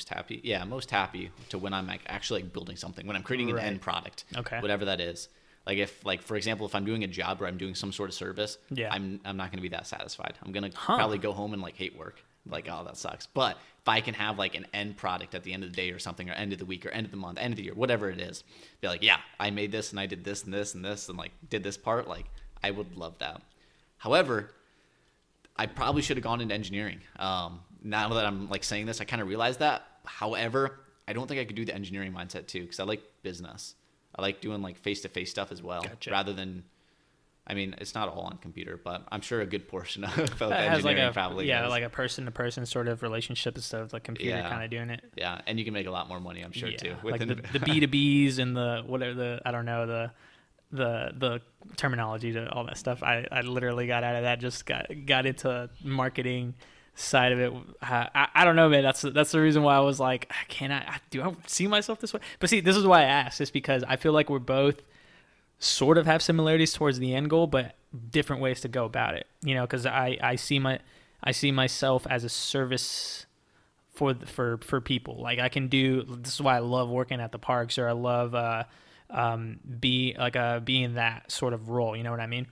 happy. Yeah, most happy to when I'm like actually like building something, when I'm creating an end product, whatever that is. Like if, like for example, if I'm doing a job or I'm doing some sort of service, I'm not going to be that satisfied. I'm going to probably go home and like hate work. Like, oh, that sucks. But if I can have like an end product at the end of the day or something, or end of the week or end of the month, end of the year, whatever it is, be like, yeah, I made this and I did this and this and this and like did this part. Like I would love that. However, I probably should have gone into engineering. Now that I'm like saying this, I kind of realized that. However, I don't think I could do the engineering mindset too, because I like business. I like doing like face-to-face stuff as well, rather than, I mean, it's not all on computer, but I'm sure a good portion of engineering probably is. Like a person-to-person sort of relationship instead of like computer kind of doing it. Yeah, and you can make a lot more money, I'm sure too. Like the B2Bs and the whatever I don't know the terminology to all that stuff. I literally got out of that. Just got into marketing side of it. I don't know, man. That's the reason why I was like, do I see myself this way? But see, this is why I asked. It's because I feel like we're both sort of have similarities towards the end goal, but different ways to go about it. You know, because I see myself as a service for people. Like I can do. This is why I love working at the parks, or I love being that sort of role. You know what I mean?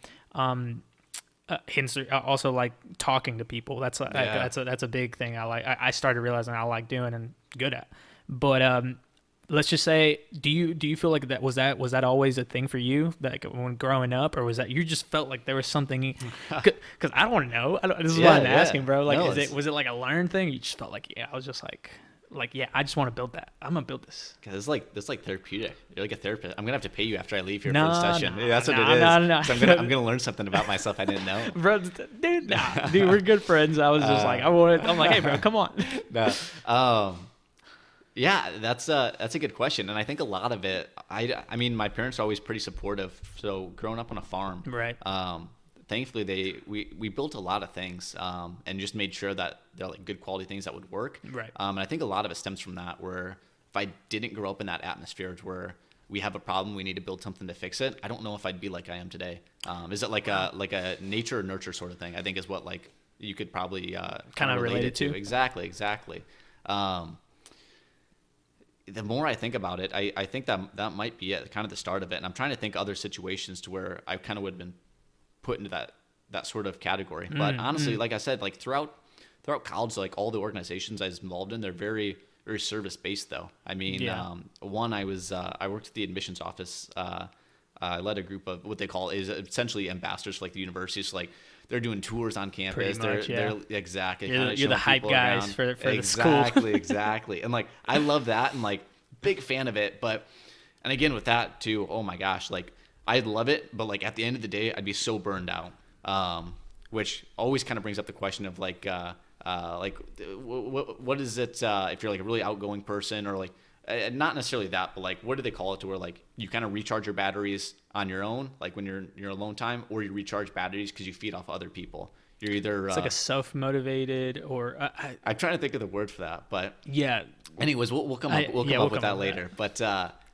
Hence, also like talking to people. That's a big thing. I started realizing I like doing and good at. But let's just say, do you feel like that was always a thing for you, like when growing up, or was that you just felt like there was something? Because I don't know. This is why I'm asking, bro. Like, no, was it like a learned thing? You just felt like, I was just like, yeah, I just want to build that. I'm gonna build this. Cause it's like therapeutic. You're like a therapist. I'm gonna have to pay you after I leave here for the session. That's what it is. No. So I'm gonna learn something about myself I didn't know. Bro, dude, we're good friends. I was just like, I'm like, hey, bro, come on. Yeah, that's a good question, and I think a lot of it. I mean, my parents are always pretty supportive. So growing up on a farm, right? Thankfully, we built a lot of things, and just made sure that they're like good quality things that would work. Right. And I think a lot of it stems from that. Where if I didn't grow up in that atmosphere, where we have a problem, we need to build something to fix it, I don't know if I'd be like I am today. Is it like a nature or nurture sort of thing? I think is what like you could probably kind of relate it to. Exactly. The more I think about it, I think that might be it, kind of the start of it. And I'm trying to think other situations to where I kind of would have been put into that sort of category. But honestly, like I said, like throughout college, like all the organizations I was involved in, they're very, very service based though. I mean, one, I worked at the admissions office. I led a group of what they call is essentially ambassadors for like the universities. So like they're doing tours on campus. They're exactly. You're the hype guys for the school. Exactly. And like, I love that and like big fan of it. And again, with that too, oh my gosh, like I love it. But like at the end of the day, I'd be so burned out. Which always kind of brings up the question of like what is it, if you're like a really outgoing person or like, not necessarily that, but like, what do they call it to where like you kind of recharge your batteries on your own, like when you're in your alone time, or you recharge batteries because you feed off other people. You're either it's like a self-motivated or I'm trying to think of the word for that, but yeah. Anyways, we'll come up with that later. But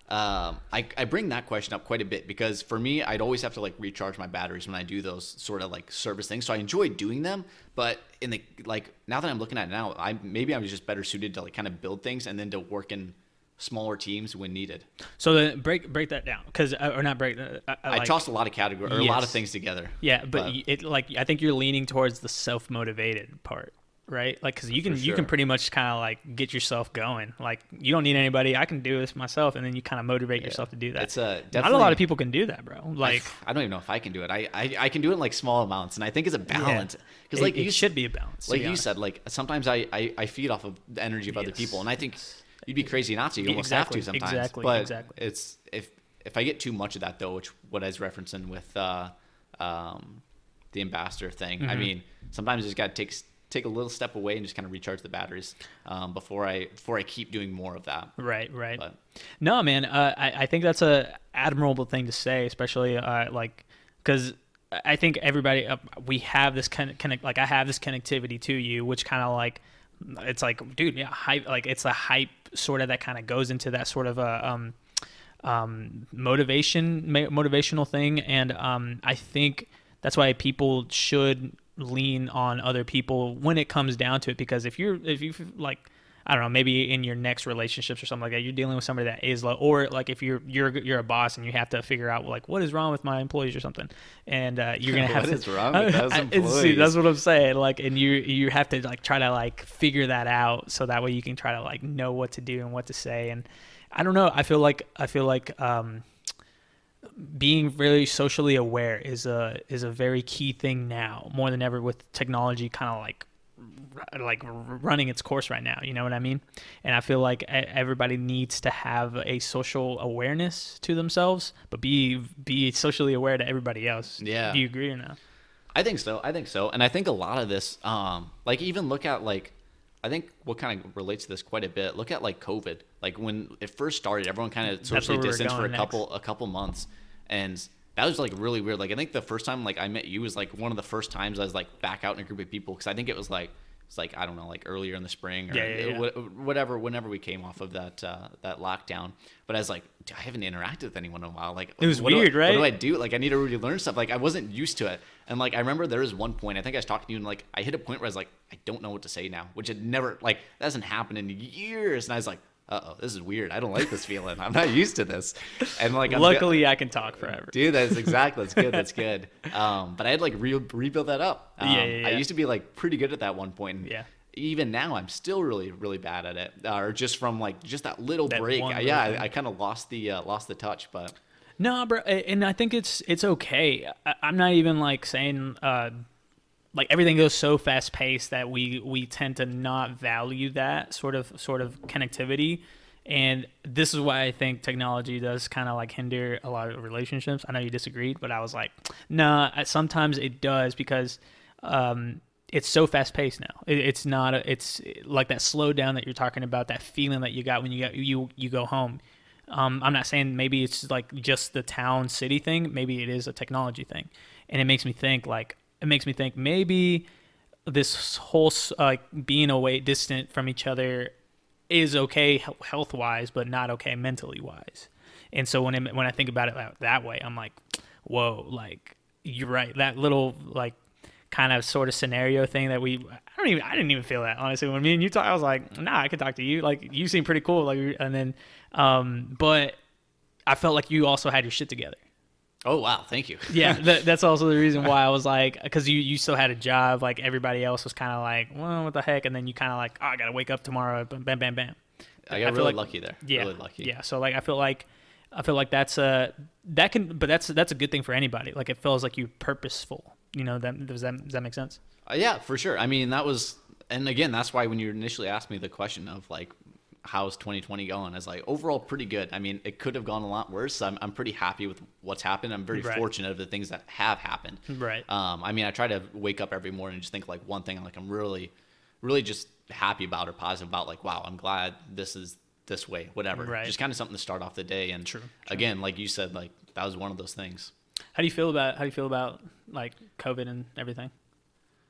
I bring that question up quite a bit because for me, I'd always have to like recharge my batteries when I do those sort of like service things. So I enjoy doing them, but in the like now that I'm looking at it now, I was just better suited to like kind of build things and then to work in smaller teams when needed. So then break that down, because or not break. I tossed a lot of categories, or a lot of things together. Yeah, but it like I think you're leaning towards the self-motivated part, right? Like because you can pretty much kind of like get yourself going. Like you don't need anybody. I can do this myself, and then you kind of motivate yourself to do that. It's definitely, not a lot of people can do that, bro. Like I don't even know if I can do it. I can do it in like small amounts, and I think it's a balance. Because like it should be a balance. Like you said, like sometimes I feed off of the energy of other people, and I think you'd be crazy not to. You almost have to sometimes. Exactly. It's if I get too much of that though, which what I was referencing with the ambassador thing. I mean, sometimes you just got to take a little step away and just kind of recharge the batteries before I keep doing more of that. Right. But, no, man. I think that's a admirable thing to say, especially like because I think everybody we have this kind of like I have this connectivity to you, which kind of like. It's like, dude, yeah, hype. Like it's a hype sort of that kind of goes into that sort of a motivational thing, and I think that's why people should lean on other people when it comes down to it. Because if you like, I don't know, maybe in your next relationships or something like that, you're dealing with somebody that is low, or like if you're a boss and you have to figure out like what is wrong with my employees or something, and you're gonna have what is wrong with those employees? See, that's what I'm saying. Like, and you have to like try to like figure that out so that way you can try to like know what to do and what to say. And I don't know. I feel like being really socially aware is a very key thing now, more than ever, with technology kind of like running its course right now, you know what I mean? And I feel like everybody needs to have a social awareness to themselves, but be socially aware to everybody else. Yeah. Do you agree or no? I think so. And I think a lot of this, like even look at like, I think what kind of relates to this quite a bit, look at like COVID. Like when it first started, everyone kind of socially distanced for a couple months. And that was like really weird. Like I think the first time like I met you was like one of the first times I was like back out in a group of people, because I think it was like it's like, I don't know, like earlier in the spring or whatever, whenever we came off of that lockdown. But I was like, dude, I haven't interacted with anyone in a while. Like, it was weird, right? What do I do? Like, I need to really learn stuff. Like, I wasn't used to it. And like, I remember there was one point, I think I was talking to you, and like, I hit a point where I was like, I don't know what to say now, which had never, like, that hasn't happened in years. And I was like, uh-oh, this is weird. I don't like this feeling. I'm not used to this. And like, luckily I can talk forever. Dude, that's good. That's good. But I had like rebuild that up. I used to be like pretty good at that one point. And even now I'm still really, really bad at it. Or just from like just that little break. I kind of lost the touch, but no, bro. And I think it's okay. I'm not even like saying, like everything goes so fast paced that we tend to not value that sort of connectivity. And this is why I think technology does kind of like hinder a lot of relationships. I know you disagreed, but I was like, nah, sometimes it does, because it's so fast paced now. It's not, it's like that slowdown that you're talking about, that feeling that you got when you go home. I'm not saying maybe it's like just the town city thing. Maybe it is a technology thing. And it makes me think maybe this whole being away, distant from each other, is okay health wise, but not okay mentally wise. And so when I think about it that way, I'm like, whoa, like you're right. That little like kind of sort of scenario thing that I didn't even feel that, honestly. When me and you talked, I was like, nah, I could talk to you. Like, you seem pretty cool. Like, and then, but I felt like you also had your shit together. Oh, wow. Thank you. Yeah. That's also the reason why I was like, because you still had a job. Like, everybody else was kind of like, well, what the heck? And then you kind of like, oh, I got to wake up tomorrow. Bam, bam, bam. I got really lucky there. Yeah. Really lucky. Yeah. So like, I feel like that's a good thing for anybody. Like, it feels like you're purposeful. You know, does that make sense? Yeah, for sure. I mean, and again, that's why when you initially asked me the question of like, how's 2020 going? I was like, overall, pretty good. I mean, it could have gone a lot worse. So I'm pretty happy with what's happened. I'm very fortunate of the things that have happened. Right. I mean, I try to wake up every morning and just think like one thing, like I'm really, really just happy about or positive about, like, wow, I'm glad this is this way, whatever. Right. Just kind of something to start off the day. And true. Again, like you said, like that was one of those things. How do you feel about like COVID and everything?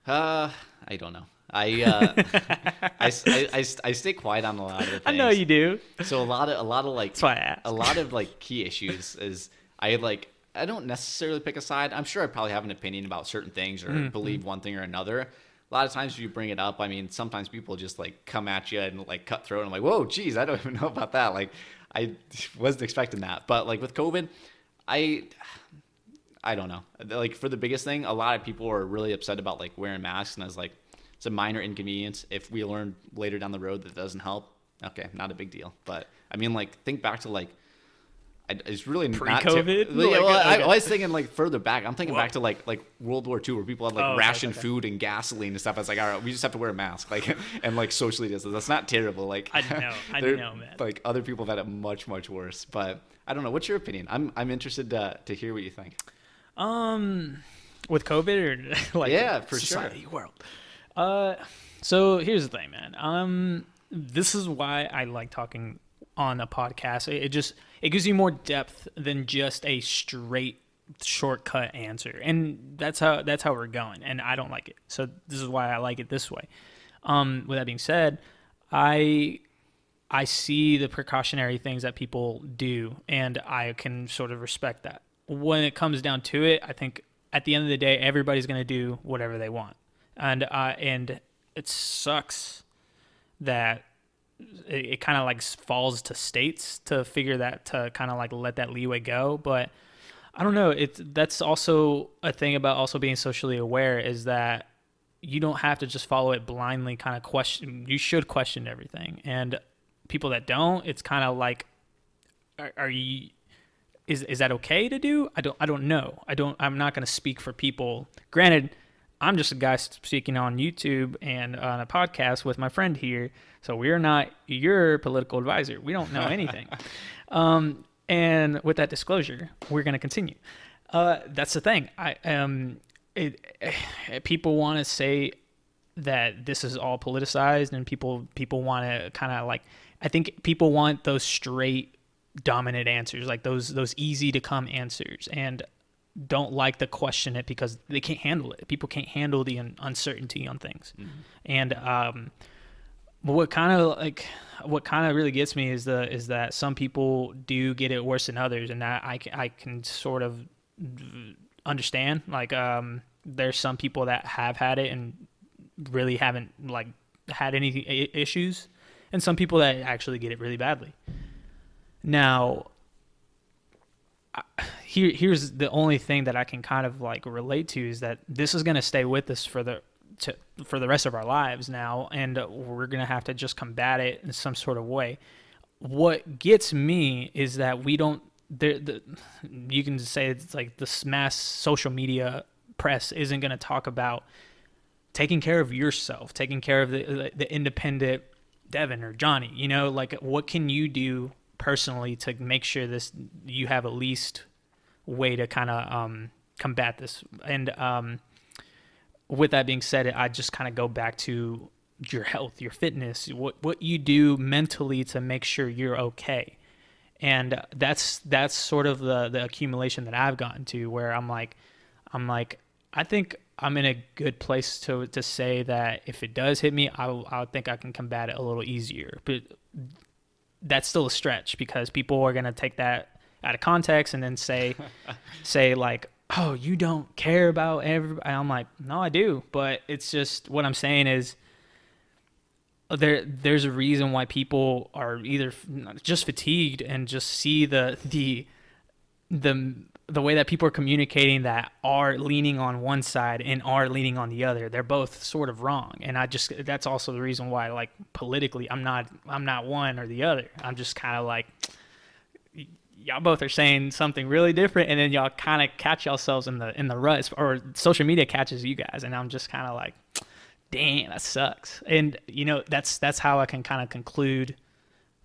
I don't know. I stay quiet on a lot of the things. I know you do. So a lot of like that's why I asked. A lot of like key issues is I don't necessarily pick a side. I'm sure I probably have an opinion about certain things or believe one thing or another. A lot of times if you bring it up, I mean, sometimes people just like come at you and like cut throat. And I'm like, whoa, geez, I don't even know about that. Like, I wasn't expecting that. But like with COVID, I don't know. Like for the biggest thing, a lot of people are really upset about like wearing masks, and I was like, it's a minor inconvenience. If we learn later down the road that doesn't help, okay, not a big deal. But I mean, like think back to like, it's really pre-COVID. I was thinking like further back. I'm thinking back to like World War II, where people had like ration food and gasoline and stuff. I was like, all right, we just have to wear a mask, like and like socially distance. That's not terrible. Like I know, man. Like other people have had it much worse. But I don't know. What's your opinion? I'm interested to hear what you think. With COVID or like for society, sure. World. So here's the thing, man. This is why I like talking on a podcast. It gives you more depth than just a straight shortcut answer, and that's how we're going. And I don't like it. So this is why I like it this way. With that being said, I see the precautionary things that people do, and I can sort of respect that. When it comes down to it, I think at the end of the day, everybody's going to do whatever they want. And it sucks that it kind of like falls to states to figure that, to kind of like let that leeway go. But I don't know. That's also a thing about also being socially aware, is that you don't have to just follow it blindly, kind of question. You should question everything. And people that don't, it's kind of like, is that okay to do? I don't know. I'm not going to speak for people. Granted, I'm just a guy speaking on YouTube and on a podcast with my friend here. So we're not your political advisor. We don't know anything. And with that disclosure, we're going to continue. That's the thing. People want to say that this is all politicized, and people want to kind of like, I think people want those straight dominant answers, like those easy to come answers. And don't like to question it because they can't handle it. People can't handle the uncertainty on things. And but what kind of really gets me is that some people do get it worse than others, and that I can sort of understand. Like there's some people that have had it and really haven't like had any issues, and some people that actually get it really badly. Now, here's the only thing that I can kind of like relate to is that this is going to stay with us for the rest of our lives now, and we're going to have to just combat it in some sort of way. What gets me is that we don't, you can say it's like the mass social media press isn't going to talk about taking care of yourself, taking care of the independent Devin or Johnny, you know, like what can you do personally to make sure you have at least way to kind of combat this. And with that being said, I just kind of go back to your health, your fitness, what you do mentally to make sure you're okay. And that's sort of the accumulation that I've gotten to, where I'm like I think I'm in a good place to say that if it does hit me, I think I can combat it a little easier. But that's still a stretch, because people are going to take that out of context and then say like, oh, you don't care about everybody. I'm like, no, I do. But it's just, what I'm saying is there's a reason why people are either just fatigued and just see the way that people are communicating that are leaning on one side and are leaning on the other. They're both sort of wrong. And that's also the reason why, like, politically, I'm not one or the other. I'm just kind of like, y'all both are saying something really different, and then y'all kind of catch yourselves in the rut, or social media catches you guys. And I'm just kind of like, damn, that sucks. And you know, that's how I can kind of conclude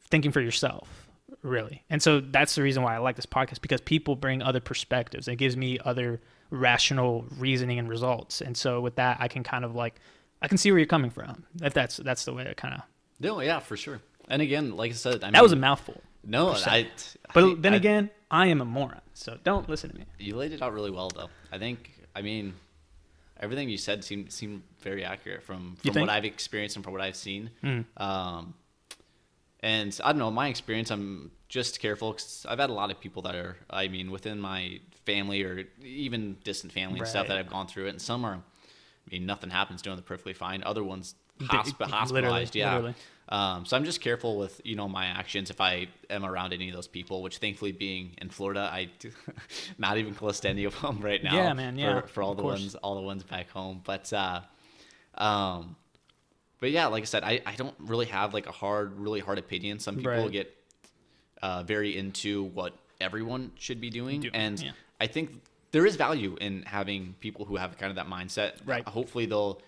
thinking for yourself, really. And so that's the reason why I like this podcast, because people bring other perspectives. It gives me other rational reasoning and results. And so with that, I can kind of like, I can see where you're coming from. That's the way I kind of. No, yeah, for sure. And again, like I said, I mean, that was a mouthful. No, but then again, I am a moron, so don't listen to me. You laid it out really well, though. I mean, everything you said seemed very accurate from what I've experienced and from what I've seen. And I don't know, my experience, I'm just careful, because I've had a lot of people that are, I mean, within my family or even distant family and stuff that have gone through it. And some are, I mean, nothing happens, doing it perfectly fine. Other ones hospitalized. Literally. So I'm just careful with, you know, my actions if I am around any of those people, which thankfully being in Florida, not even close to any of them right now. Yeah, man. Yeah. For all the ones back home. But yeah, like I said, I don't really have like a really hard opinion. Some people get very into what everyone should be doing. And I think there is value in having people who have kind of that mindset. Right. Hopefully they'll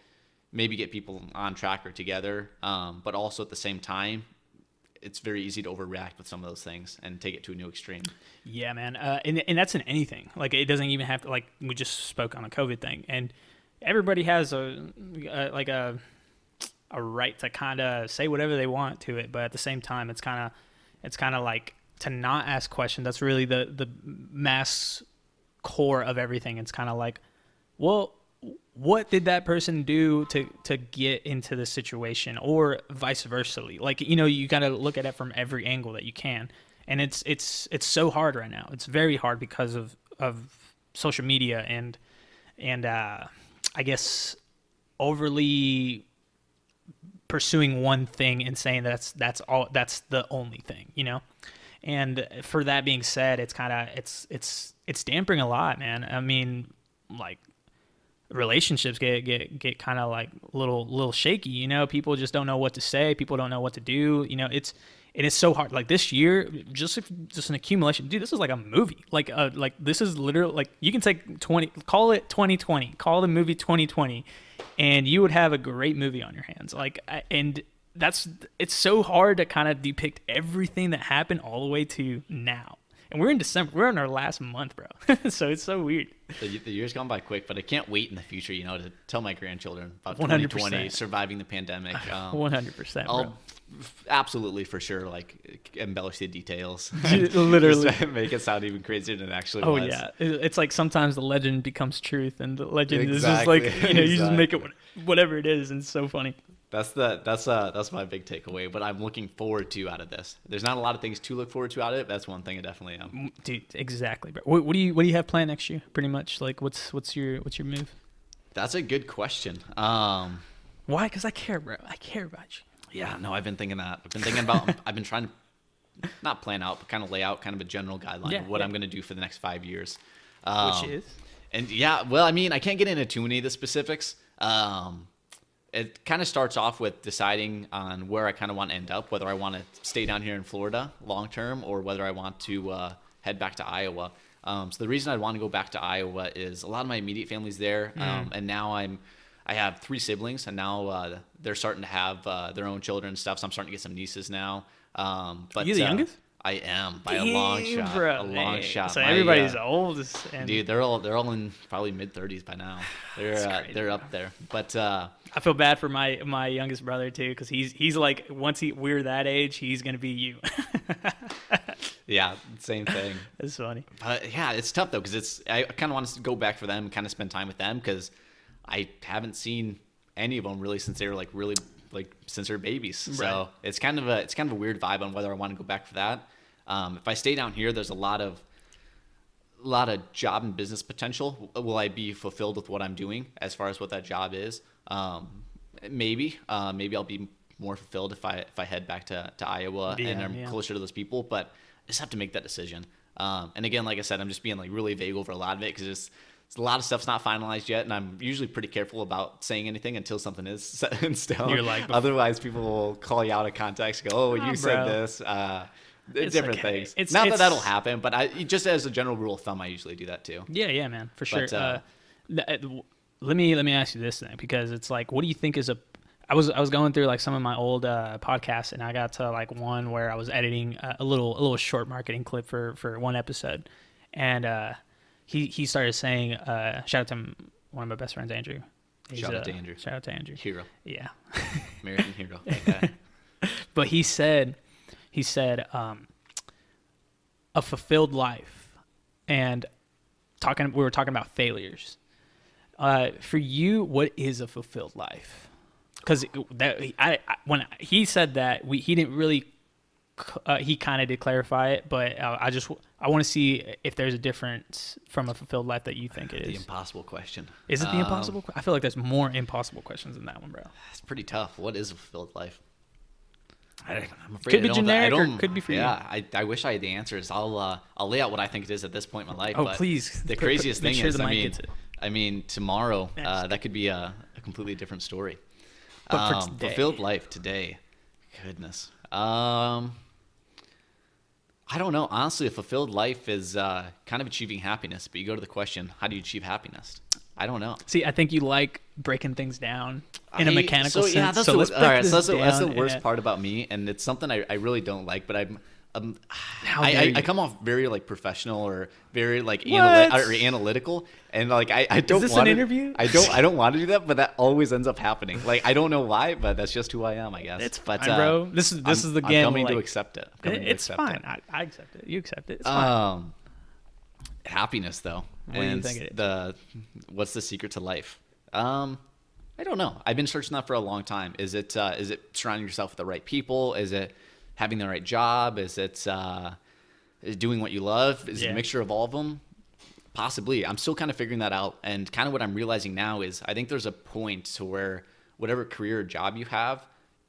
maybe get people on track or together. But also at the same time, it's very easy to overreact with some of those things and take it to a new extreme. Yeah, man. And that's in anything. Like, it doesn't even have to, like, we just spoke on a COVID thing, and everybody has a right to kind of say whatever they want to it. But at the same time, it's kind of like, to not ask questions. That's really the mass core of everything. It's kind of like, well, what did that person do to get into this situation, or vice versa? Like, you know, you got to look at it from every angle that you can. And it's so hard right now. It's very hard because of social media and I guess overly pursuing one thing and saying that's the only thing, you know? And for that being said, it's kind of, it's dampering a lot, man. I mean, like, relationships get kind of like little shaky, you know. People just don't know what to say. People don't know what to do, you know. It is so hard. Like, this year, just an accumulation, dude. This is like a movie. Like this is literally, like, you can take call it 2020, call the movie 2020, and you would have a great movie on your hands. Like, and it's so hard to kind of depict everything that happened all the way to now. and we're in December. We're in our last month, bro. So it's so weird. The year's gone by quick, but I can't wait in the future, to tell my grandchildren about 100%. 2020, surviving the pandemic. 100%, bro. I'll absolutely for sure embellish the details. Literally. Just to make it sound even crazier than it actually Oh, was. yeah. It's like sometimes the legend becomes truth, and the legend is just Exactly. like, you just make it whatever it is, and it's so funny. That's my big takeaway. What I'm looking forward to out of this. There's not a lot of things to look forward to out of it. That's one thing I definitely am. Dude, exactly, bro. What do you have planned next year? Pretty much, like, what's your move? That's a good question. Why? Because I care, bro. I care about you. Yeah, no, I've been thinking that. I've been thinking about. I've been trying to not plan out, but kind of lay out kind of a general guideline of what I'm going to do for the next 5 years. Which is? And yeah, well, I mean, I can't get into too many of the specifics. It kind of starts off with deciding on where I kind of want to end up, whether I want to stay down here in Florida long term or whether I want to head back to Iowa. So the reason I want to go back to Iowa is a lot of my immediate family's there, and now I have 3 siblings, and now they're starting to have their own children and stuff. So I'm starting to get some nieces now. But you the youngest? I am by a long shot. Bro, a long shot. So everybody's oldest. And dude, they're all in probably mid-30s by now. They're up there. But I feel bad for my youngest brother too, because he's like, once we're that age, he's gonna be you. Yeah, same thing. It's funny. But yeah, it's tough though, because I kind of want to go back for them, kind of spend time with them, because I haven't seen any of them really since they were since they're babies. So Right. it's kind of a weird vibe on whether I want to go back for that. If I stay down here, there's a lot of job and business potential. Will I be fulfilled with what I'm doing as far as what that job is? Maybe I'll be more fulfilled if I head back to Iowa and I'm closer to those people. But I just have to make that decision. And again, like I said, I'm just being really vague over a lot of it, because it's a lot of stuff's not finalized yet, and I'm usually pretty careful about saying anything until something is set in stone. You're like, otherwise people will call you out of context and go, "Oh, you said this." Different things. It's not that'll happen, but just as a general rule of thumb, I usually do that too. Yeah, man, for sure. But, let me ask you this then, because it's like, what do you think is I was going through like some of my old podcasts, and I got to like one where I was editing a little short marketing clip for one episode, and he started saying, shout out to one of my best friends, Andrew. Shout out to Andrew. Shout out to Andrew. Hero. Yeah. American hero. Okay. But he said a fulfilled life, and we were talking about failures. For you, what is a fulfilled life? Because when he said that, he didn't really. He kind of did clarify it, but I want to see if there's a difference from a fulfilled life that you think it is. The impossible question. Is it the impossible? I feel like there's more impossible questions than that one, bro. It's pretty tough. What is a fulfilled life? I'm afraid Could be generic or could be for you. Yeah, I wish I had the answers. I'll lay out what I think it is at this point in my life. Oh, but please. The craziest thing is, I mean, tomorrow that could be a completely different story. But for today. Fulfilled life today, goodness. I don't know. Honestly, a fulfilled life is kind of achieving happiness. But you go to the question, how do you achieve happiness? I don't know. See, I think you like breaking things down in a mechanical sense. Yeah, that's the worst part about me, and it's something I really don't like. But I come off very professional or very analytical, and I don't. Is this an interview? I don't want to do that, but that always ends up happening. I don't know why, but that's just who I am, I guess. It's fine, bro. This is the game. I'm coming to accept it. It's fine. I accept it. You accept it. It's fine. Happiness, though. What do you think it is? What's the secret to life? I don't know. I've been searching that for a long time. Is it surrounding yourself with the right people? Is it having the right job? Is it doing what you love? Is it a mixture of all of them? Possibly. I'm still kind of figuring that out. And kind of what I'm realizing now is I think there's a point to where whatever career or job you have,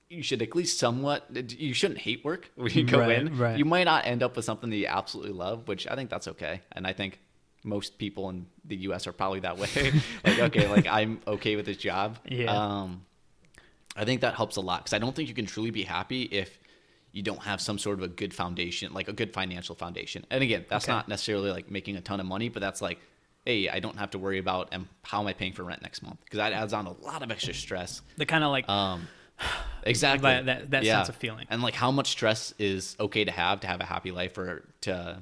you should at least you shouldn't hate work when you go in. Right. You might not end up with something that you absolutely love, which I think that's okay. And I think most people in the U.S. are probably that way. I'm okay with this job. Yeah. I think that helps a lot, because I don't think you can truly be happy if you don't have some sort of a good foundation, like a good financial foundation. And again, that's not necessarily making a ton of money, but that's hey, I don't have to worry about how am I paying for rent next month, because that adds on a lot of extra stress. The kind of exactly that sense of feeling, and how much stress is okay to have a happy life, or to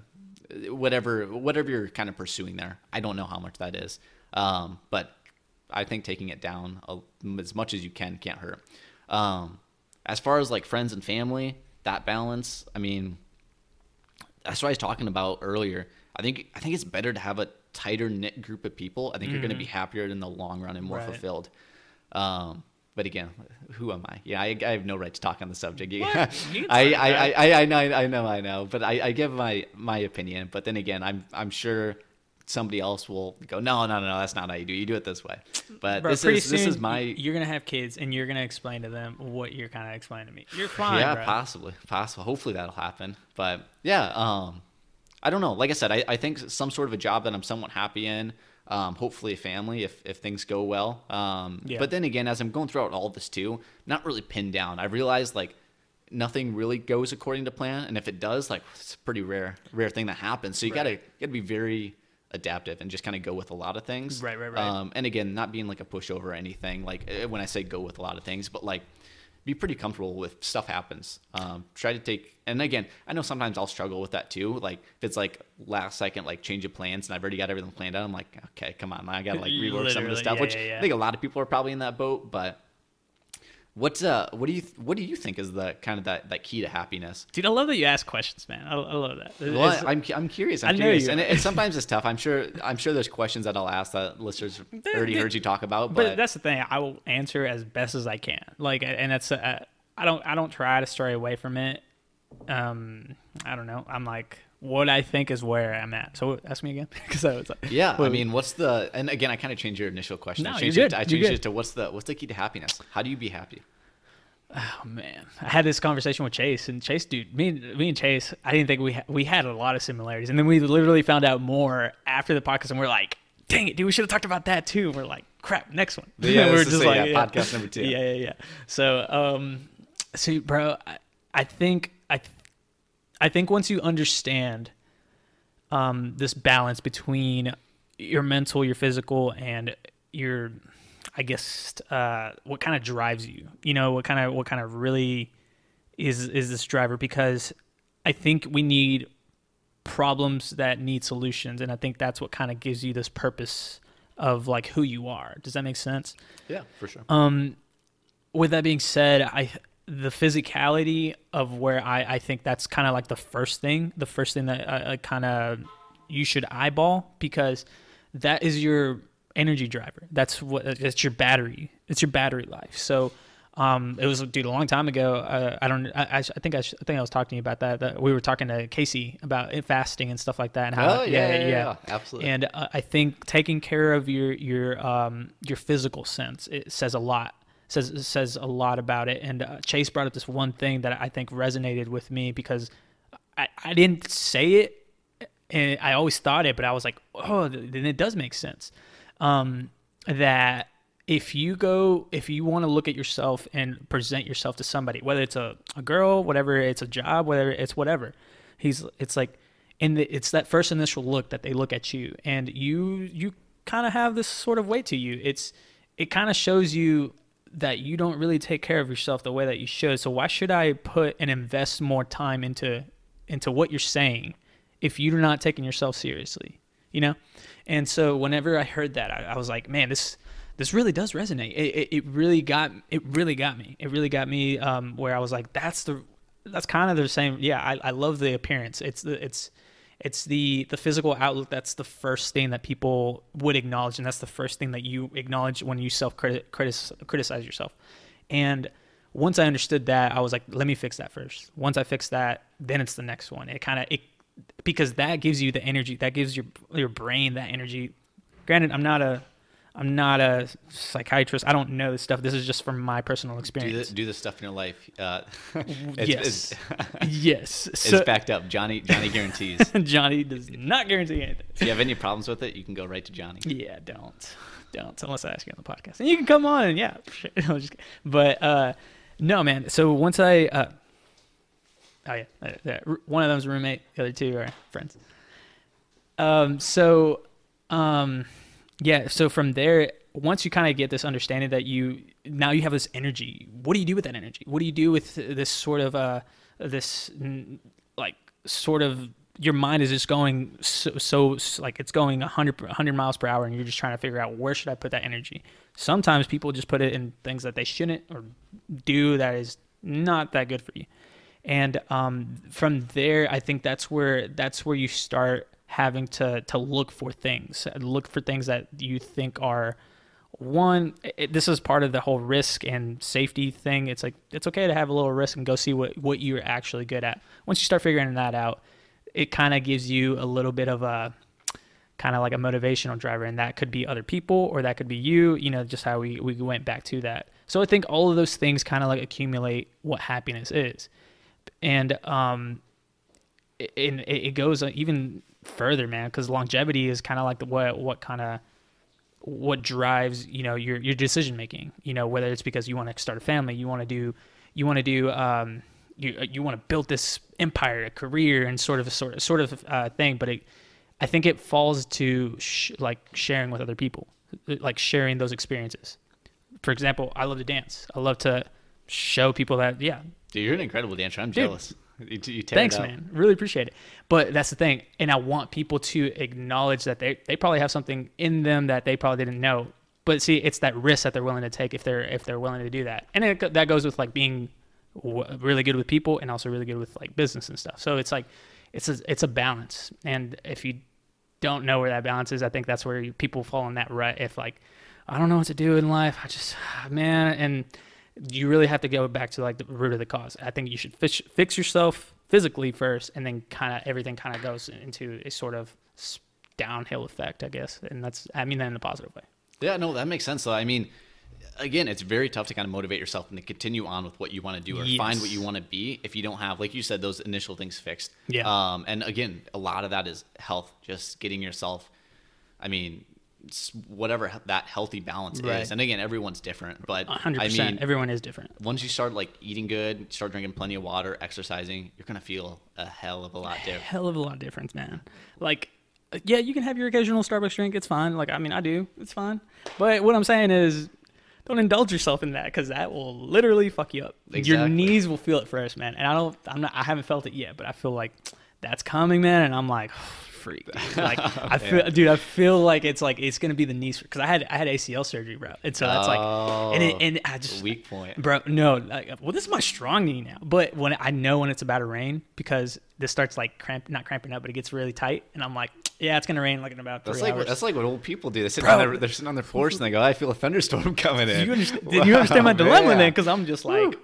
whatever you're kind of pursuing there. I don't know how much that is, but I think taking it down as much as you can't hurt. As far as like friends and family, that balance, I mean, that's what I was talking about earlier. I think it's better to have a tighter knit group of people. I think you're going to be happier in the long run and more fulfilled. But again, who am I? Yeah, I have no right to talk on the subject. I know. But I give my opinion. But then again, I'm sure somebody else will go, no, that's not how you do it. You do it this way. But bro, this is my. You're gonna have kids, and you're gonna explain to them what you're kind of explaining to me. You're fine. Yeah, bro. possible. Hopefully that'll happen. But yeah, I don't know. Like I said, I think some sort of a job that I'm somewhat happy in. Hopefully a family if things go well. But then again, as I'm going throughout all this too, not really pinned down. I realized like nothing really goes according to plan, and if it does, like it's a pretty rare thing that happens. So you gotta be very adaptive and just kind of go with a lot of things. Right. And again, not being like a pushover or anything. Like when I say go with a lot of things, but like be pretty comfortable with stuff happens. Try to take, and again, I know sometimes I'll struggle with that too. Like if it's like last second, like change of plans and I've already got everything planned out, I'm like, okay, come on, I gotta like rework some of the stuff, which I think a lot of people are probably in that boat. But what do you think is the kind of that key to happpiness? Dude, I love that you ask questions, man. I love that. Well, I'm curious. I'm curious, and sometimes it's tough. I'm sure there's questions that I'll ask that listeners already heard you talk about. But that's the thing. I will answer as best as I can. Like, and that's I don't try to stray away from it. I don't know. I'm like, what I think is where I'm at. So ask me again, because I was like, yeah. I mean, and again, I kind of changed your initial question. No, I changed it to what's the key to happiness? How do you be happy? Oh man, I had this conversation with Chase, and Chase, dude, me and Chase, I didn't think we had a lot of similarities, and then we literally found out more after the podcast, and we're like, dang it, dude, we should have talked about that too. And we're like, crap, next one. Yeah, we're just like, podcast number 2. Yeah. So, bro, I think once you understand this balance between your mental, your physical, and your, I guess, what kind of drives you, what kind of really is this driver, because I think we need problems that need solutions. And I think that's what kind of gives you this purpose of like who you are. Does that make sense? Yeah, for sure. With that being said, the physicality of where I think that's kind of like the first thing that I kind of, you should eyeball, because that is your energy driver. That's your battery. It's your battery life. So, it was, dude, a long time ago. I think I was talking to you about that we were talking to Casey about fasting and stuff like that. And how, yeah, absolutely. And I think taking care of your physical sense, it says a lot. Says a lot about it. And Chase brought up this one thing that I think resonated with me, because I didn't say it, and I always thought it, but I was like, oh, then it does make sense. That if you want to look at yourself and present yourself to somebody, whether it's a girl, whatever, it's a job, whatever, it's like, it's that first initial look that they look at you, and you kind of have this sort of weight to you. It kind of shows you that you don't really take care of yourself the way that you should. So why should I put and invest more time into what you're saying if you're not taking yourself seriously, And so whenever I heard that, I was like, man, this really does resonate. It really got me. It really got me where I was like, that's kind of the same. Yeah, I love the appearance. It's the physical outlook. That's the first thing that people would acknowledge, and that's the first thing that you acknowledge when you criticize yourself. And once I understood that, I was like, let me fix that first. Once I fix that, then it's the next one. Because that gives you the energy. That gives your brain that energy. Granted, I'm not a psychiatrist. I don't know this stuff. This is just from my personal experience. Do this stuff in your life. Yes. Yes. It's backed up. Johnny guarantees. Johnny does not guarantee anything. If you have any problems with it, you can go right to Johnny. Yeah, don't. Unless I ask you on the podcast. And you can come on and yeah. But no, man. So once one of them's a roommate. The other two are friends. Yeah, so from there, once you kind of get this understanding that now you have this energy, what do you do with that energy? What do you do with this sort of your mind is just going so like it's going 100 miles per hour, and you're just trying to figure out where should I put that energy. Sometimes people just put it in things that they shouldn't or do that is not that good for you. And from there, I think that's where you start having to look for things that you think are this is part of the whole risk and safety thing. It's like, it's okay to have a little risk and go see what you're actually good at. Once you start figuring that out, it kind of gives you a little bit of a kind of like a motivational driver, and that could be other people or that could be you, just how we went back to that. So I think all of those things kind of like accumulate what happiness is. And it goes even further, man, because longevity is kind of like what drives your decision making, whether it's because you want to start a family, you want to build this empire, a career, and sort of thing. But I think it falls to like sharing with other people, like sharing those experiences. For example, I love to dance. I love to show people that, yeah. Dude, you're an incredible dancer. I'm jealous. You Thanks, man. Really appreciate it. But that's the thing. And I want people to acknowledge that they probably have something in them that they probably didn't know. But see, it's that risk that they're willing to take if they're willing to do that. And that goes with like being really good with people and also really good with like business and stuff. So it's like, it's a balance. And if you don't know where that balance is, I think that's where people fall in that rut. If like, I don't know what to do in life. And you really have to go back to like the root of the cause. I think you should fix yourself physically first, and then everything kind of goes into a sort of downhill effect, I guess. And that in a positive way. Yeah, no, that makes sense though. I mean, again, it's very tough to kind of motivate yourself and to continue on with what you want to do or find what you want to be if you don't have, like you said, those initial things fixed. Yeah. And again, a lot of that is health, just getting yourself, whatever that healthy balance is. And again, everyone's different, but 100%, everyone is different. Once you start like eating good, start drinking plenty of water, exercising, you're going to feel a hell of a lot different. Hell of a lot different, man. Like, yeah, you can have your occasional Starbucks drink. It's fine. Like, I do. It's fine. But what I'm saying is, don't indulge yourself in that, because that will literally fuck you up. Exactly. Your knees will feel it first, man. And I haven't felt it yet, but I feel like that's coming, man. And I'm like, freak, dude. Like, I feel like it's gonna be the knees, because I had ACL surgery, bro. And so that's like, and I just weak point, bro. No, well, this is my strong knee now. But when it's about to rain, because this starts like not cramping up, but it gets really tight, and I'm like, yeah, it's gonna rain like in about 3 hours. That's like what old people do. They're sitting on their porch and they go, I feel a thunderstorm coming in. Did you understand my dilemma then? Because I'm just like,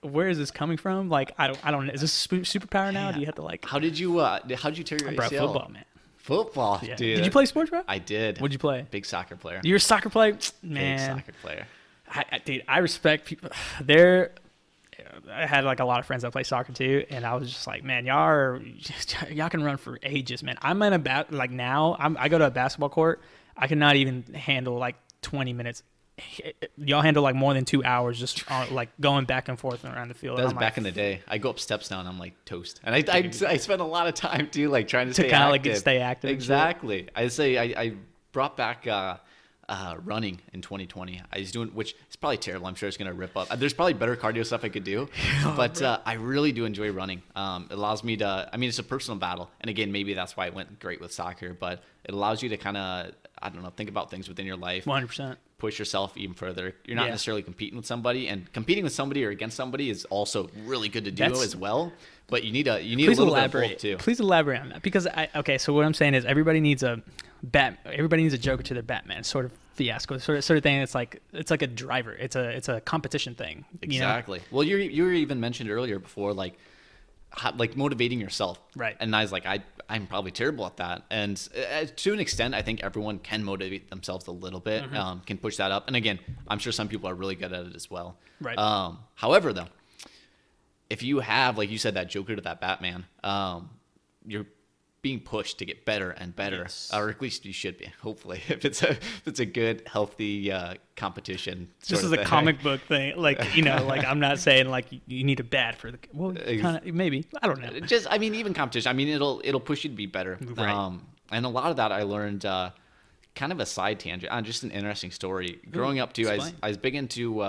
where is this coming from? Like, I don't know. Is this superpower now? Do you have to like? How'd you tear your ACL? Football, man. Football, yeah. Dude. Did you play sports, bro? I did. What'd you play? Big soccer player. You're a soccer player, man. Big soccer player. Dude, I respect people. I had like a lot of friends that play soccer too, and I was just like, man, y'all can run for ages, man. I'm in I go to a basketball court. I cannot even handle like 20 minutes. Y'all handle like more than 2 hours just like going back and forth around the field. That was back in the day. I go up steps now and I'm like toast. And I spent a lot of time too, like trying to stay active. Like stay active. Exactly. I say I brought back running in 2020. I was doing, which is probably terrible. I'm sure it's going to rip up. There's probably better cardio stuff I could do, but I really do enjoy running. It allows me to, it's a personal battle. And again, maybe that's why it went great with soccer, but it allows you to kind of, think about things within your life. 100%. Push yourself even further. You're not necessarily competing with somebody, and competing with somebody or against somebody is also really good to do as well. But you need a little bit of both too. Please elaborate on that, because so what I'm saying is everybody needs a Joker to their Batman sort of fiasco sort of thing. It's like a driver. It's a competition thing. Exactly. Well, you were even mentioned earlier before like motivating yourself. Right. And I was like, I'm probably terrible at that. And to an extent, I think everyone can motivate themselves a little bit, can push that up. And again, I'm sure some people are really good at it as well. Right. However, though, if you have, like you said, that Joker to that Batman, you're being pushed to get better and better, yes. Or at least you should be, hopefully, if it's a good, healthy competition. This is a comic book thing, like like I'm not saying like you need a bat for maybe, I don't know. Just even competition. It'll push you to be better. Right. And a lot of that I learned. Kind of a side tangent on just an interesting story. Growing up too, I was big into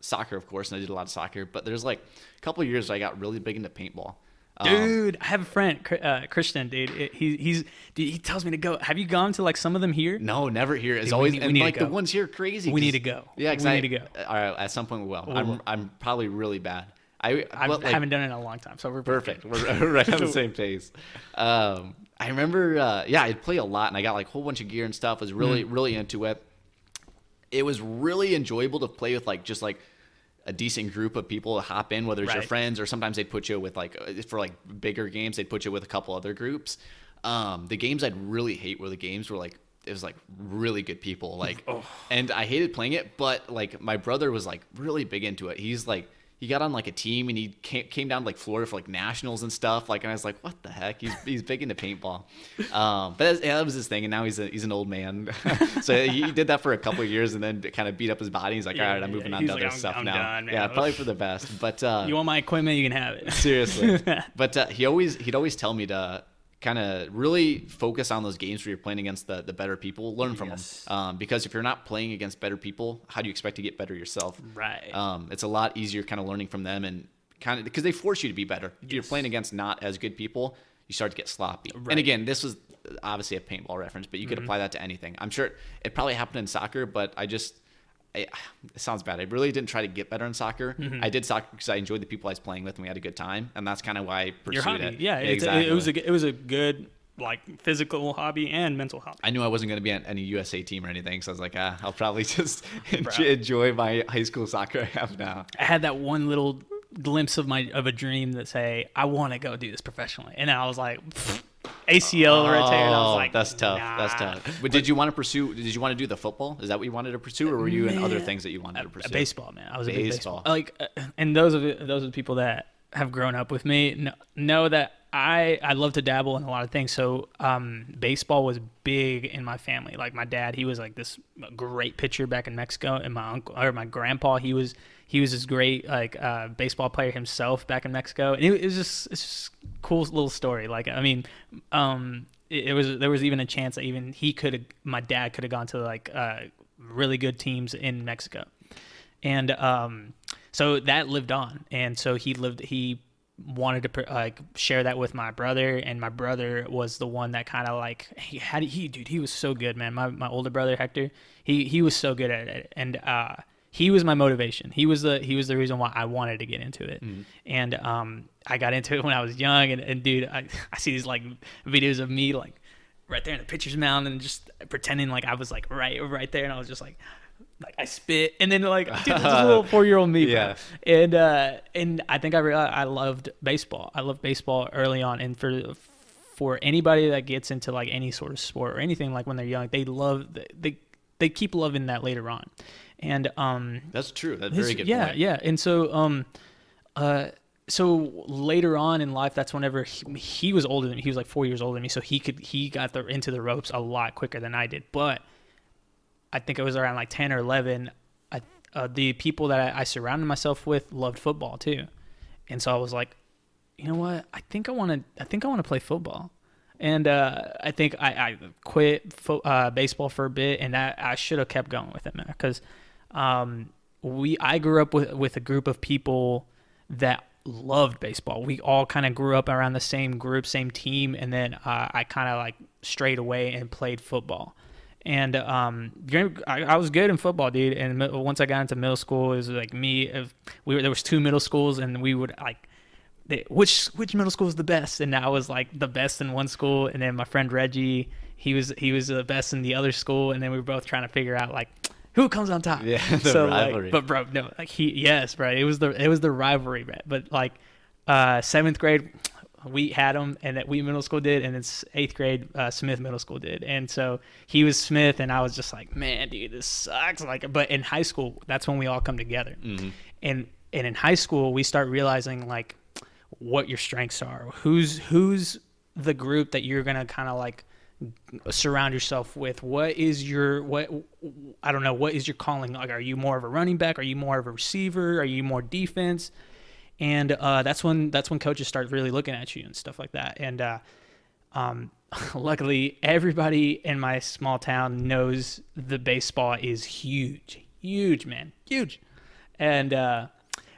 soccer, of course, and I did a lot of soccer. But there's like a couple of years I got really big into paintball. Dude, I have a friend, Christian, dude. Dude, he tells me to go. Have you gone to like some of them here? No, never here. It's Dude, always we and need to like go. the ones here are crazy. We need to go. Yeah, we need to go. All right, at some point we will. I'm probably really bad. I haven't done it in a long time, so we're perfect. We're right on the same pace. I remember, I'd play a lot, and I got like a whole bunch of gear and stuff. Was really into it. It was really enjoyable to play with like just like a decent group of people to hop in, whether it's your friends or sometimes they'd put you with like, for like bigger games, they'd put you with a couple other groups. The games I'd really hate were the games where like, it was like really good people. Like, and I hated playing it, but like my brother was like really big into it. He's like, he got on like a team and he came down to like Florida for like nationals and stuff. Like, and I was like, what the heck? He's big into paintball. But that was his thing. And now he's an old man. So he did that for a couple of years and then kind of beat up his body. He's like, all right, I'm moving on to other stuff now. Done, man. Yeah, probably for the best. But you want my equipment, you can have it. Seriously. But he'd always tell me to kind of really focus on those games where you're playing against the better people, learn from them. Because if you're not playing against better people, how do you expect to get better yourself? Right. It's a lot easier kind of learning from them and kind of because they force you to be better. If you're playing against not as good people, you start to get sloppy. Right. And again, this was obviously a paintball reference, but you could apply that to anything. I'm sure it probably happened in soccer, but it sounds bad. I really didn't try to get better in soccer. I did soccer because I enjoyed the people I was playing with and we had a good time. And that's kind of why I pursued it. Yeah, exactly. It was a good like physical hobby and mental hobby. I knew I wasn't going to be on any USA team or anything. So I was like, I'll probably just enjoy my high school soccer I have now. I had that one little glimpse of a dream that say, I want to go do this professionally. And then I was like, ACL right there, and I was like, that's tough. Nah. That's tough. But did you want to do the football? Is that what you wanted to pursue, or were you in other things that you wanted to pursue? Baseball, man. I was a big baseball. Like, and those are the people that have grown up with me know that I love to dabble in a lot of things. So baseball was big in my family. Like my dad, he was like this great pitcher back in Mexico, and my grandpa, he was this great like baseball player himself back in Mexico. And it's just cool little story. Like I mean, there was even a chance that my dad could have gone to like really good teams in Mexico, and so that lived on. And so he wanted to like share that with my brother, and my brother was the one that kind of like he was so good, man. My older brother Hector, he was so good at it, and he was my motivation. He was the reason why I wanted to get into it. And I got into it when I was young, and dude, I see these like videos of me like right there in the pitcher's mound and just pretending like I was like right there, and I was just like I spit, and then like dude, this little 4-year-old me, bro. And I think I realized I loved baseball. I loved baseball early on, and for anybody that gets into like any sort of sport or anything, like when they're young, they keep loving that later on. And that's true. That's very good point. Yeah. And so so later on in life, that's whenever he was older than me. He was like 4 years older than me, so he got into the ropes a lot quicker than I did. But I think it was around like 10 or 11. The people that I surrounded myself with loved football too, and so I was like, you know what? I think I want to play football. And I think I quit baseball for a bit, and I should have kept going with it, man, because I grew up with a group of people that loved baseball. We all kind of grew up around the same group, same team, and then I kind of like strayed away and played football. And I was good in football, dude. And once I got into middle school, it was like there was 2 middle schools, and we would like, which middle school is the best? And I was like the best in one school, and then my friend Reggie, he was the best in the other school, and then we were both trying to figure out like who comes on top. Yeah, the rivalry. Like, but bro, no, like bro, it was the rivalry, man. But like 7th grade, we had him, and that Wheat Middle School did, and it's 8th grade Smith Middle School did, and so he was Smith, and I was just like, man, dude, this sucks. Like, but in high school, that's when we all come together, and in high school, we start realizing like what your strengths are, who's the group that you're gonna kind of like surround yourself with. What is your calling? Like, are you more of a running back? Are you more of a receiver? Are you more defense? And that's when coaches start really looking at you and stuff like that. And luckily, everybody in my small town knows the baseball is huge, man, huge. And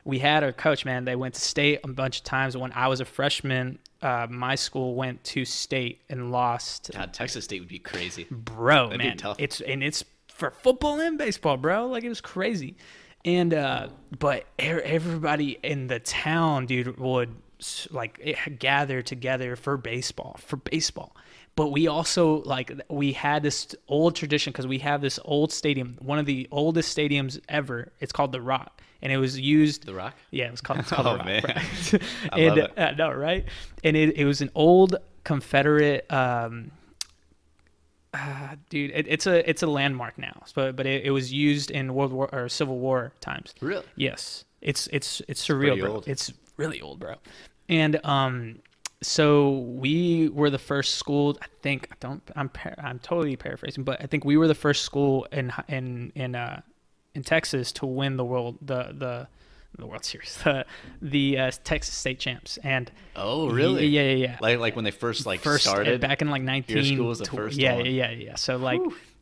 we had our coach, man. They went to state a bunch of times. When I was a freshman, my school went to state and lost. God, Texas State would be crazy, bro. That'd man, be tough. It's for football and baseball, bro. Like, it was crazy. And but everybody in the town, dude, would gather together for baseball. But we also, we had this old tradition because we have this old stadium, one of the oldest stadiums ever. It's called The Rock, and it was used. The Rock? Yeah, it's called Oh, The Rock. man. Right? I love it. No, right? And it was an old Confederate. Dude, it's a landmark now. But it was used in World War or Civil War times. Really? Yes, it's surreal, bro. old. It's really old, bro. And so we were the first school. I think I'm totally paraphrasing, but I think we were the first school in Texas to win the World Series, the Texas State champs. And Oh, really? Yeah. Like when they first started back in 19. Your school was the first one. Yeah. So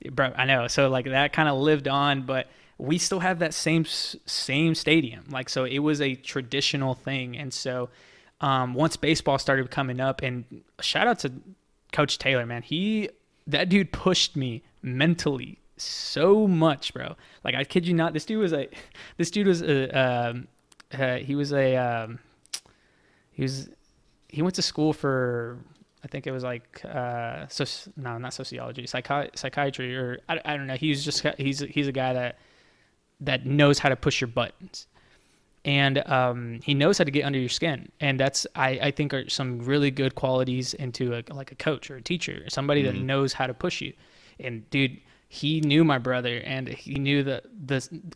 bro, I know. So that kind of lived on, but we still have that same stadium. So it was a traditional thing. And so once baseball started coming up, and shout out to Coach Taylor, man, that dude pushed me mentally so much, bro. I kid you not, he went to school for, I think it was not sociology, psychiatry, or I don't know. He's a guy that knows how to push your buttons. And he knows how to get under your skin, and that's I think are some really good qualities into a coach or a teacher, or somebody that knows how to push you. And dude, he knew my brother, and he knew that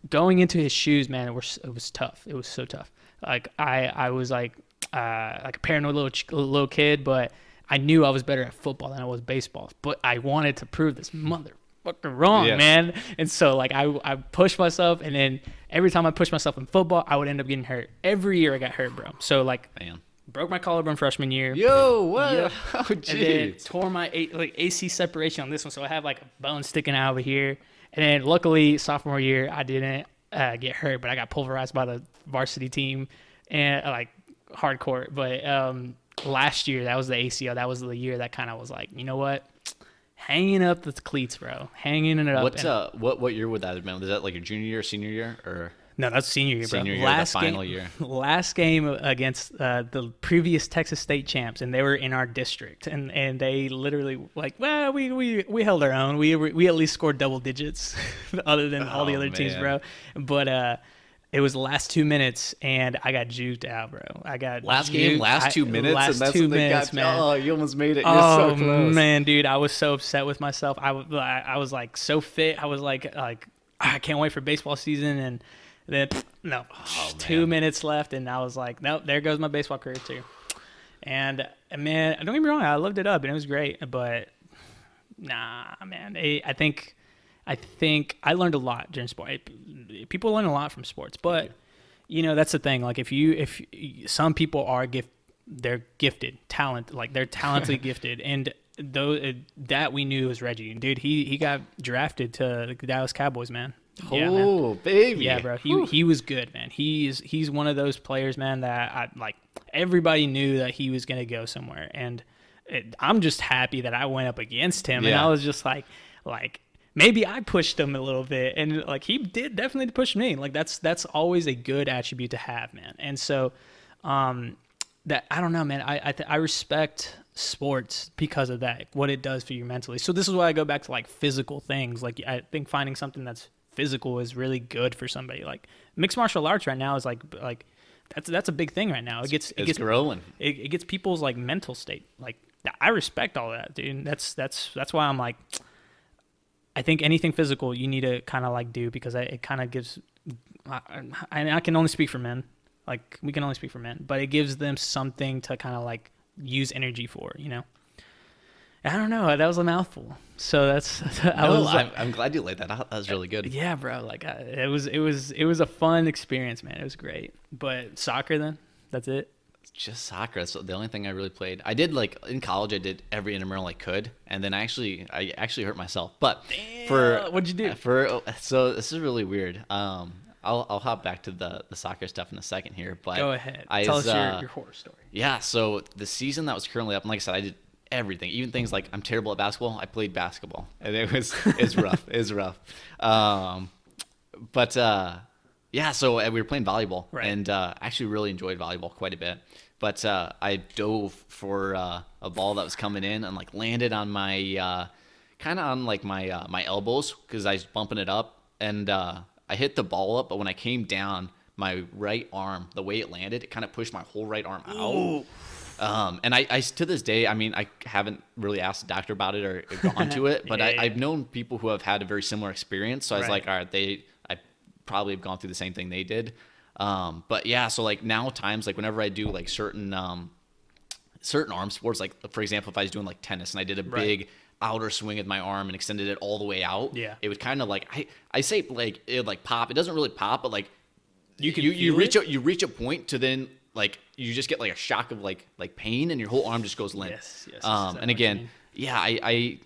going into his shoes, man, it was tough. It was so tough. I was like a paranoid little kid, but I knew I was better at football than I was baseball. But I wanted to prove this motherfucker wrong, man. And so I pushed myself, and then every time I pushed myself in football, I would end up getting hurt. Every year I got hurt, bro. So broke my collarbone freshman year. Yo, what? Yep. Oh, and then tore my AC separation on this one, so I have a bone sticking out over here. And then luckily sophomore year I didn't get hurt, but I got pulverized by the varsity team and hardcore. But last year, that was the ACL. That was the year that kind of was you know what? Hanging up the cleats, bro. Hanging it up. What year would that have been? Was that your junior year, senior year, or? No, that's senior year, bro. Senior year, the final year. Last game against the previous Texas State champs, and they were in our district, and they literally we held our own. We at least scored double digits, other than all the other teams, bro. But it was the last 2 minutes, and I got juked out, bro. I got last 2 minutes, last and that's 2 what they minutes, got. man. Oh, you almost made it. You're Oh so close. man, dude, I was so upset with myself. I was so fit. I was I can't wait for baseball season, and then 2 minutes left, and I was like, nope, there goes my baseball career too. And man, don't get me wrong, I loved it up, and it was great, but nah, man, I think I learned a lot during sport. People learn a lot from sports, but that's the thing. If some people are they're gifted, they're talentedly gifted, and that we knew was Reggie. Dude, he got drafted to the Dallas Cowboys, man. Oh, baby. Yeah, bro. He was good, man. He's one of those players, man, that everybody knew that he was gonna go somewhere, and I'm just happy that I went up against him, and I was just like maybe I pushed him a little bit, and he did definitely push me. That's always a good attribute to have, man. And so that I don't know, man. I respect sports because of that, what it does for you mentally. So this is why I go back to physical things. I think finding something that's physical is really good for somebody. Mixed martial arts right now is that's a big thing right now. It gets growing. It gets people's mental state. I respect all that, dude. That's why I'm I think anything physical you need to kind of do, because it kind of gives. I can only speak for men. We can only speak for men, but it gives them something to kind of use energy for. I don't know. That was a mouthful. So that's. I'm glad you laid that out. That was really good. Yeah, bro. It was a fun experience, man. It was great. But soccer, then that's it. Just soccer. That's the only thing I really played. I did in college. I did every intramural I could, and then I actually hurt myself. But Damn, what'd you do? So this is really weird. I'll hop back to the soccer stuff in a second here, but Go ahead. Tell us your horror story. Yeah, so the season that was currently up, and like I said, I did everything, even things like I'm terrible at basketball. I played basketball, and it's rough. It's rough. But yeah, so we were playing volleyball, right. and I actually really enjoyed volleyball quite a bit. But I dove for a ball that was coming in and like landed on my kind of on like my elbows because I was bumping it up, and I hit the ball up. But when I came down, my right arm, the way it landed, it kind of pushed my whole right arm out. Ooh. And I to this day, I mean, I haven't really asked the doctor about it or gone to it, but I've known people who have had a very similar experience. So I was like, all right, I probably have gone through the same thing they did. But yeah, so like now times like whenever I do like certain arm sports, like for example, if I was doing like tennis and I did a big outer swing with my arm and extended it all the way out, it would kind of like I say like it would like pop. It doesn't really pop, but like you reach a point to then like you just get like a shock of like pain and your whole arm just goes limp. Yes. And again, I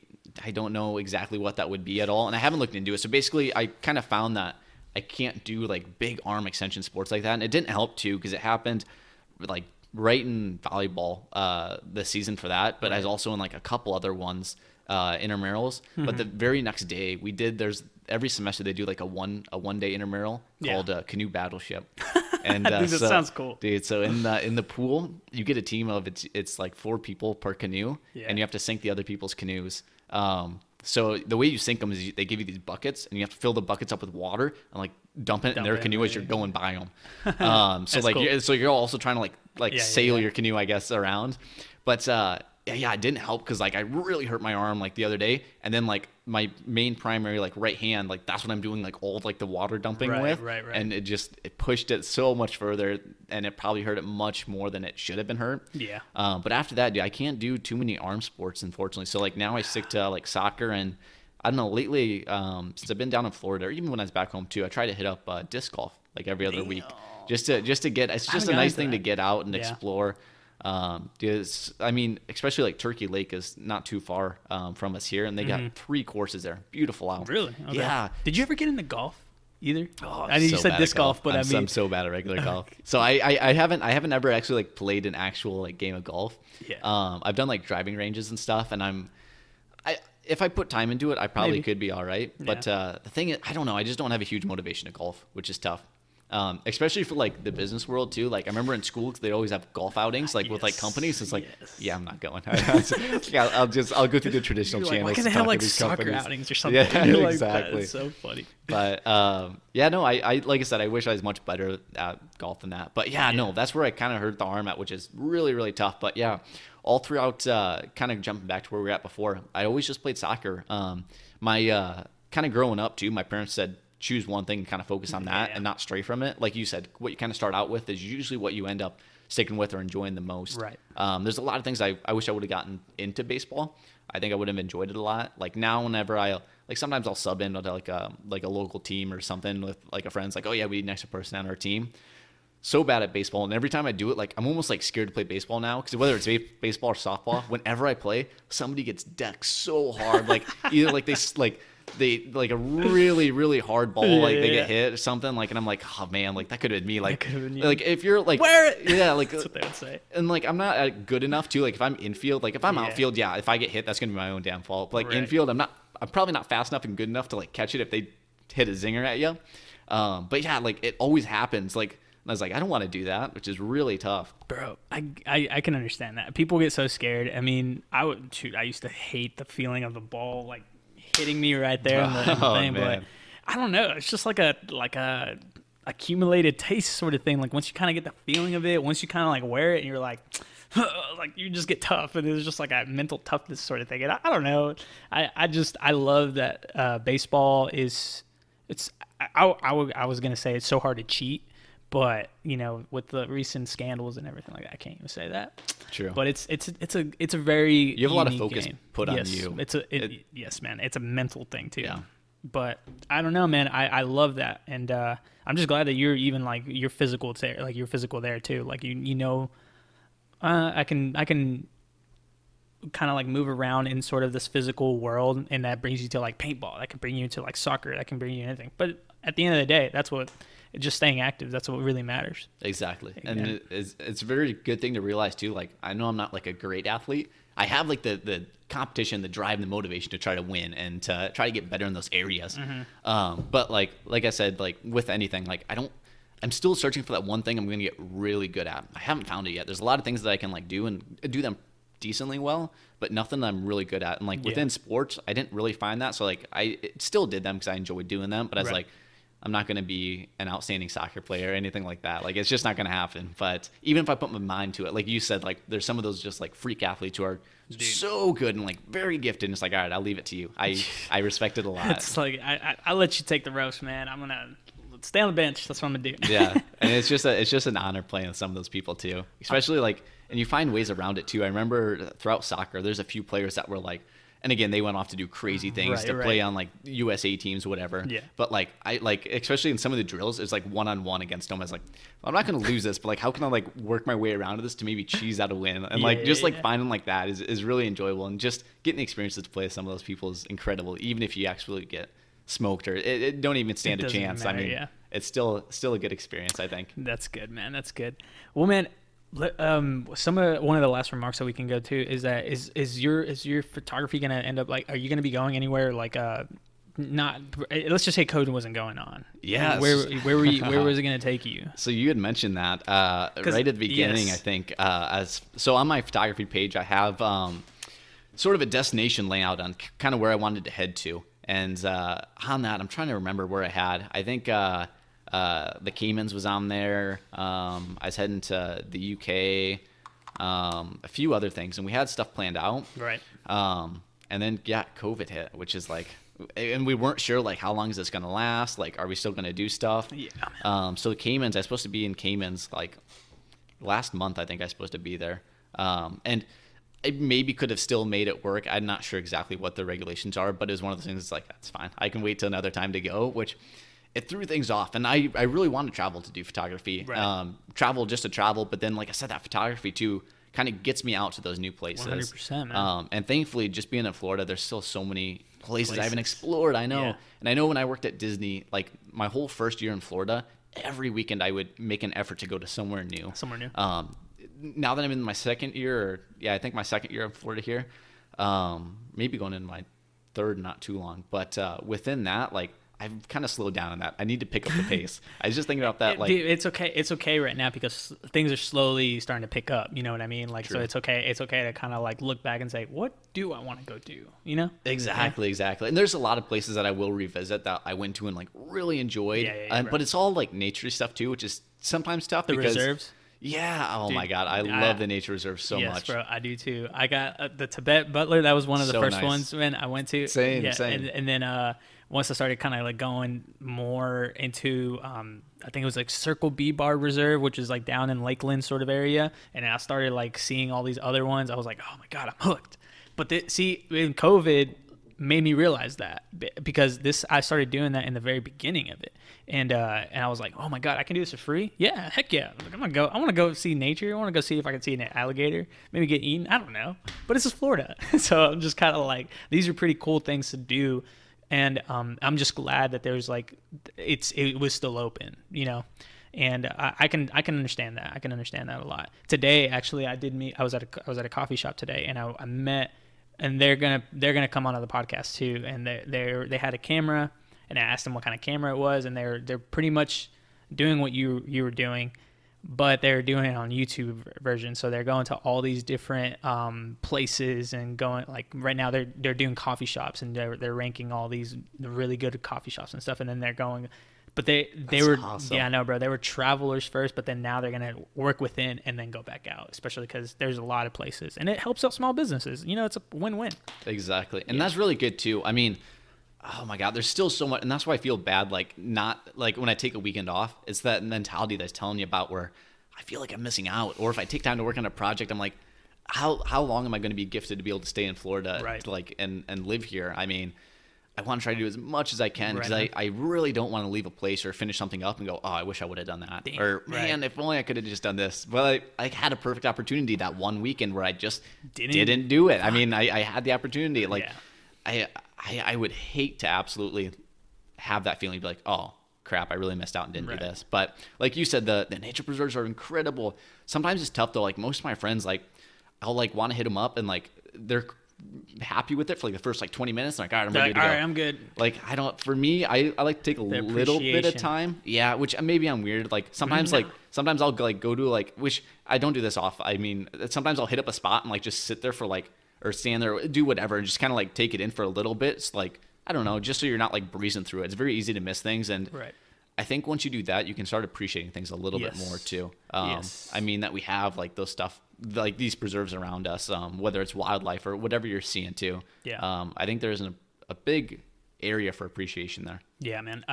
don't know exactly what that would be at all, and I haven't looked into it. So basically, I kind of found that I can't do like big arm extension sports like that, and it didn't help too because it happened like right in volleyball this season for that, but I was also in like a couple other ones intramurals. But the very next day we did every semester they do like a one day intramural called Canoe Battleship. And dude, that sounds cool, dude. So in the pool, you get a team of it's like 4 people per canoe, and you have to sink the other people's canoes. So the way you sink them is they give you these buckets, and you have to fill the buckets up with water and like dump it in their canoe as you're going by them. So like cool. You're also trying to like sail your canoe, I guess, around. But yeah, it didn't help because like I really hurt my arm like the other day, and then like my main primary like right hand, like that's what I'm doing like all like the water dumping with, and it pushed it so much further, and it probably hurt it much more than it should have been hurt. Yeah. But after that, dude, I can't do too many arm sports, unfortunately. So like now I stick to like soccer, and I don't know, lately since I've been down in Florida, or even when I was back home too, I try to hit up disc golf like every other week, just to get. It's just a nice thing to get out and explore. I mean, especially like Turkey Lake is not too far from us here, and they got 3 courses there. Beautiful out. Really? Okay. Yeah. Did you ever get into golf either? Oh, I mean, you said disc golf, but I'm so bad at regular golf. So I haven't ever actually like played an actual like game of golf. Yeah. I've done like driving ranges and stuff, and if I put time into it, I probably could be all right. But the thing is, I don't know. I just don't have a huge motivation to golf, which is tough. Especially for like the business world too. Like I remember in school they always have golf outings like with like companies. It's like, yeah, I'm not going. I'll go through the traditional channels. Why can't they have like soccer outings or something? Yeah, like, exactly. That's so funny. But yeah, no, I like I said, I wish I was much better at golf than that. But yeah, no, that's where I kind of hurt the arm at, which is really, really tough. But yeah, all throughout, kind of jumping back to where we were at before, I always just played soccer. My kind of growing up too, my parents said, choose one thing and kind of focus on that and not stray from it. Like you said, what you kind of start out with is usually what you end up sticking with or enjoying the most. Right. There's a lot of things I wish I would have gotten into baseball. I think I would have enjoyed it a lot. Like now whenever sometimes I'll sub in to like a local team or something with like a friend's like, oh yeah, we need an extra person on our team. So bad at baseball. And every time I do it, like I'm almost like scared to play baseball now. Cause whether it's baseball or softball, whenever I play, somebody gets decked so hard. Like either like they like a really, really hard ball, like they get hit or something, like, and I'm like, oh man, like that could have been me, like if you're like, where, like that's what they would say, and like I'm not good enough to like if I'm infield, like if I'm outfield, if I get hit, that's gonna be my own damn fault. But like infield, I'm probably not fast enough and good enough to like catch it if they hit a zinger at you. But yeah, like it always happens, like. And I was like, I don't want to do that, which is really tough. Bro, I can understand that. People get so scared. I mean, I used to hate the feeling of the ball like hitting me right there in the thing, but I don't know. It's just like a accumulated taste sort of thing. Like once you kind of get the feeling of it, once you kind of like wear it, and you're like you just get tough, and it's just like a mental toughness sort of thing. And I don't know. I love that baseball is. I was gonna say it's so hard to cheat. But you know, with the recent scandals and everything like that, I can't even say that. True. But it's a very you have a lot of focus game. put on you. Yes, man. It's a mental thing too. Yeah. But I don't know, man. I love that, and I'm just glad that you're even like you're physical there, like you're physical there too. Like you know, I can kind of like move around in sort of this physical world, and that brings you to like paintball. That can bring you to like soccer. That can bring you anything. But at the end of the day, that's what just staying active. That's what really matters. Exactly. And it's a very good thing to realize too. Like, I know I'm not like a great athlete. I have like the competition, the drive, the motivation to try to win and to try to get better in those areas. But like I said, like with anything, like I'm still searching for that one thing I'm going to get really good at. I haven't found it yet. There's a lot of things that I can like do and do them decently well, but nothing that I'm really good at. And like within sports, I didn't really find that. So like I still did them because I enjoyed doing them, but I was like, I'm not going to be an outstanding soccer player or anything like that. Like, it's just not going to happen. But even if I put my mind to it, like you said, like there's some of those just like freak athletes who are so good and like very gifted. And it's like, all right, I'll leave it to you. I respect it a lot. It's like, I'll let you take the roast, man. I'm going to stay on the bench. That's what I'm going to do. Yeah. And it's just an honor playing with some of those people too, especially like, and you find ways around it too. I remember throughout soccer, there's a few players that were like, and again, they went off to do crazy things to play on like USA teams, whatever. Yeah. But like I like, especially in some of the drills, it's like one-on-one against them. I was like, I'm not going to lose this, but like, how can I like work my way around to this to maybe cheese out a win? And like just like finding like that is really enjoyable, and just getting the experiences to play with some of those people is incredible. Even if you actually get smoked or it don't even stand a chance. Matter, I mean, it's still a good experience, I think. That's good, man. That's good. Well, man. One of the last remarks that we can go to is that is your photography gonna end up like, are you gonna be going anywhere like not, let's just say COVID wasn't going on? Yes. Where was it gonna take you? So you had mentioned that right at the beginning. I think so on my photography page I have sort of a destination layout on kind of where I wanted to head to, and on that I'm trying to remember where I think the Caymans was on there. I was heading to the UK, a few other things, and we had stuff planned out. Right. And then COVID hit, which is like, and we weren't sure like how long is this gonna last? Like, are we still gonna do stuff? Yeah. So the Caymans, I was supposed to be in Caymans like last month. I think I was supposed to be there. And I maybe could have still made it work. I'm not sure exactly what the regulations are, but it was one of those things. It's like, that's fine. I can wait till another time to go, which it threw things off. And I really want to travel to do photography, travel just to travel. But then, like I said, that photography too kind of gets me out to those new places. 100%, man. And thankfully, just being in Florida, there's still so many places I haven't explored. I know. Yeah. And I know when I worked at Disney, like my whole first year in Florida, every weekend I would make an effort to go to somewhere new. Now that I'm in my second year, I think my second year in Florida here, maybe going into my third, not too long. But within that, like, I've kind of slowed down on that. I need to pick up the pace. I was just thinking about that. Like, it's okay. It's okay right now because things are slowly starting to pick up. You know what I mean? Like, True. So it's okay. It's okay to kind of like look back and say, what do I want to go do? You know? Exactly. And there's a lot of places that I will revisit that I went to and like really enjoyed. But it's all like nature stuff too, which is sometimes tough. The reserves. Yeah. Oh, dude, my God. I love the nature reserve so much. Yes, bro. I do too. I got the Tibet Butler. That was one of the first ones when I went to. Same. And then once I started kind of like going more into, I think it was like Circle B Bar Reserve, which is like down in Lakeland sort of area. And I started like seeing all these other ones. I was like, oh my God, I'm hooked. But in COVID made me realize that, because I started doing that in the very beginning of it. And I was like, oh my God, I can do this for free? Yeah, heck yeah. Like, I want to go see nature. I want to go see if I can see an alligator, maybe get eaten. I don't know. But this is Florida. So I'm just kind of like, these are pretty cool things to do. And I'm just glad that there's like, it was still open, you know. And I can understand that. I can understand that a lot. Today, actually, I was at a coffee shop today, and I met, and they're gonna come onto the podcast too. And they had a camera, and I asked them what kind of camera it was, and they're pretty much doing what you were doing, but they're doing it on YouTube version. So they're going to all these different places and going, like, right now they're doing coffee shops, and they're ranking all these really good coffee shops and stuff, and then they're going. But they were awesome. Yeah, I know, bro. They were travelers first, but then now they're gonna work within and then go back out, especially because there's a lot of places, and it helps out small businesses. You know, it's a win-win. Exactly, and that's really good too. I mean, oh my God, there's still so much, and that's why I feel bad. Like, not like when I take a weekend off, it's that mentality that's telling you about where I feel like I'm missing out, or if I take time to work on a project, I'm like, how long am I going to be gifted to be able to stay in Florida, right? Like, and live here? I mean, I want to try to do as much as I can, because I really don't want to leave a place or finish something up and go, oh, I wish I would have done that. Damn, or, man, if only I could have just done this. But I had a perfect opportunity that one weekend where I just didn't do it. I mean, I had the opportunity. Like, I would hate to absolutely have that feeling, be like, oh, crap, I really missed out and didn't do this. But like you said, the nature preserves are incredible. Sometimes it's tough though. Like most of my friends, like I'll like want to hit them up and like they're happy with it for like the first like 20 minutes. Like, all right, I'm ready to go. All right, I'm good. Like for me, I like to take a little bit of time. Yeah, which maybe I'm weird. Like sometimes sometimes I'll like go to like, which I don't do this off. I mean, sometimes I'll hit up a spot and like just sit there for like, or stand there, or do whatever, and just kind of like take it in for a little bit. It's like, I don't know, just so you're not like breezing through it. It's very easy to miss things. And I think once you do that, you can start appreciating things a little bit more too. I mean that we have like those stuff, like these preserves around us, whether it's wildlife or whatever you're seeing too. I think there's a big area for appreciation there. Yeah, man.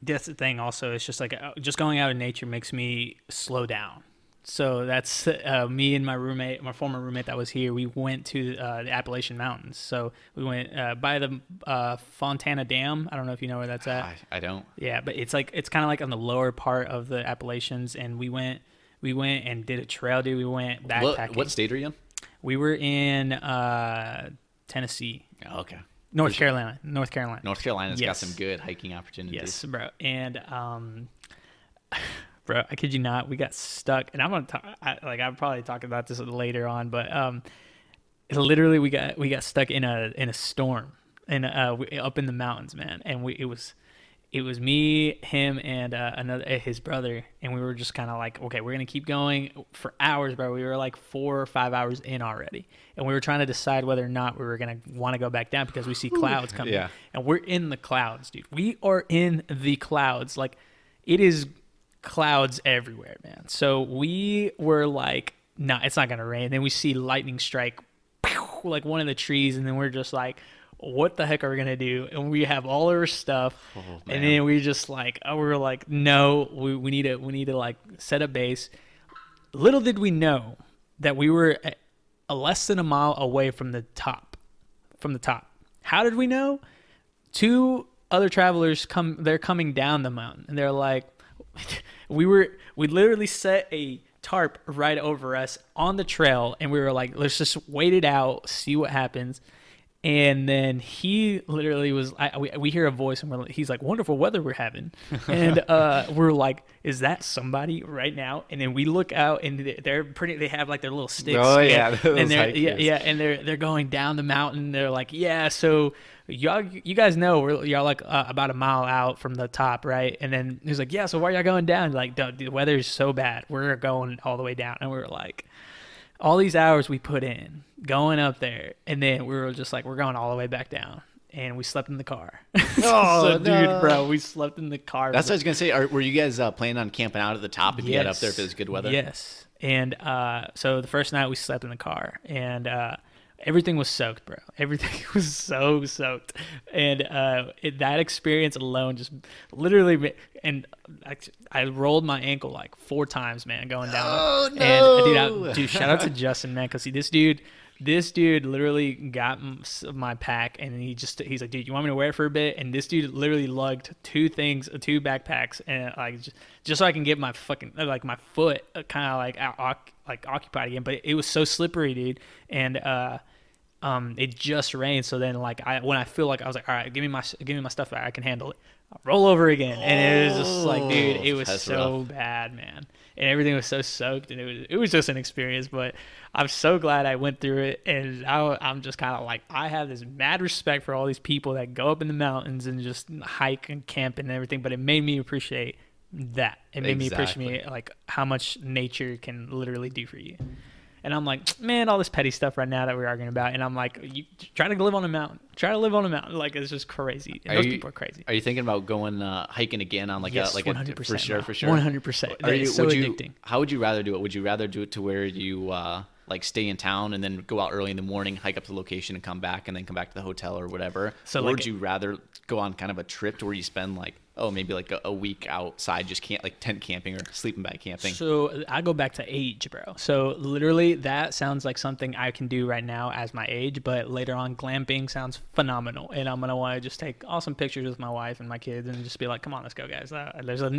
That's the thing also. It's just like just going out in nature makes me slow down. So that's me and my roommate, my former roommate that was here. We went to the Appalachian Mountains. So we went by the Fontana Dam. I don't know if you know where that's at. I don't. Yeah, but it's kind of like on the lower part of the Appalachians, and we went and did a trail, dude. We went backpacking. What state are you in? We were in Tennessee. Oh, okay. North Carolina. North Carolina's got some good hiking opportunities. Yes, bro. And bro, I kid you not, we got stuck, and I'm gonna talk. I'll probably talk about this later on, but literally we got stuck in a storm, and up in the mountains, man. And it was me, him, and his brother, and we were just kind of like, okay, we're gonna keep going for hours, bro. We were like 4 or 5 hours in already, and we were trying to decide whether or not we were gonna want to go back down because we see clouds coming. Yeah. And we're in the clouds, dude. We are in the clouds. Like, it is clouds everywhere, man. So we were like, nah, it's not gonna rain. Then we see lightning strike like one of the trees, and then we're just like, what the heck are we gonna do? And we have all our stuff, and then we just like, we were like, no, we need to like set a base. Little did we know that we were less than a mile away from the top. How did we know? 2 other travelers they're coming down the mountain, and they're like, we literally set a tarp right over us on the trail, and we were like, let's just wait it out, see what happens. And then he literally was, we hear a voice, and he's like, wonderful weather we're having. And we're like, is that somebody right now? And then we look out, and they have like their little sticks. Oh yeah. And and they're going down the mountain. They're like, yeah, so you guys know y'all like about a mile out from the top, right? And then he's like, yeah, so why are y'all going down? Like, the weather is so bad, we're going all the way down. And we were like, all these hours we put in going up there, and then we were just like, we're going all the way back down, and we slept in the car. Oh, dude, bro, we slept in the car. That's what I was gonna say. Were you guys planning on camping out at the top if you get up there if it was good weather? Yes. And so the first night we slept in the car, and everything was soaked, bro. Everything was so soaked. And that experience alone just literally, and I rolled my ankle like 4 times, man, going down. Oh, no. And dude, shout out to Justin, man, because this dude literally got my pack, and he's like, dude, you want me to wear it for a bit? And this dude literally lugged 2 backpacks, and like just so I can get my fucking my foot kind of like occupied again. But it was so slippery, dude, and it just rained. So then when I feel like, I was like, all right, give me my stuff back, I can handle it. I'll roll over again, and it was just like, dude, it was so bad, man. And everything was so soaked, and it was just an experience. But I'm so glad I went through it, and I'm just kind of like, I have this mad respect for all these people that go up in the mountains and just hike and camp and everything. But it made me appreciate that. It made me appreciate like how much nature can literally do for you. And I'm like, man, all this petty stuff right now that we're arguing about. And I'm like, you try to live on a mountain. Try to live on a mountain. Like, it's just crazy. And those people are crazy. Are you thinking about going hiking again on yes, a 100%, for sure, for sure? 100%. It's so addicting. How would you rather do it? Would you rather do it to where you like stay in town and then go out early in the morning, hike up to the location and come back, and then come back to the hotel or whatever? So, or would you rather go on kind of a trip to where you spend like, maybe like a week outside, just can't like tent camping or sleeping bag camping? So I go back to age, bro. So literally that sounds like something I can do right now as my age, but later on glamping sounds phenomenal. And I'm going to want to just take awesome pictures with my wife and my kids and just be like, come on, let's go, guys. There's a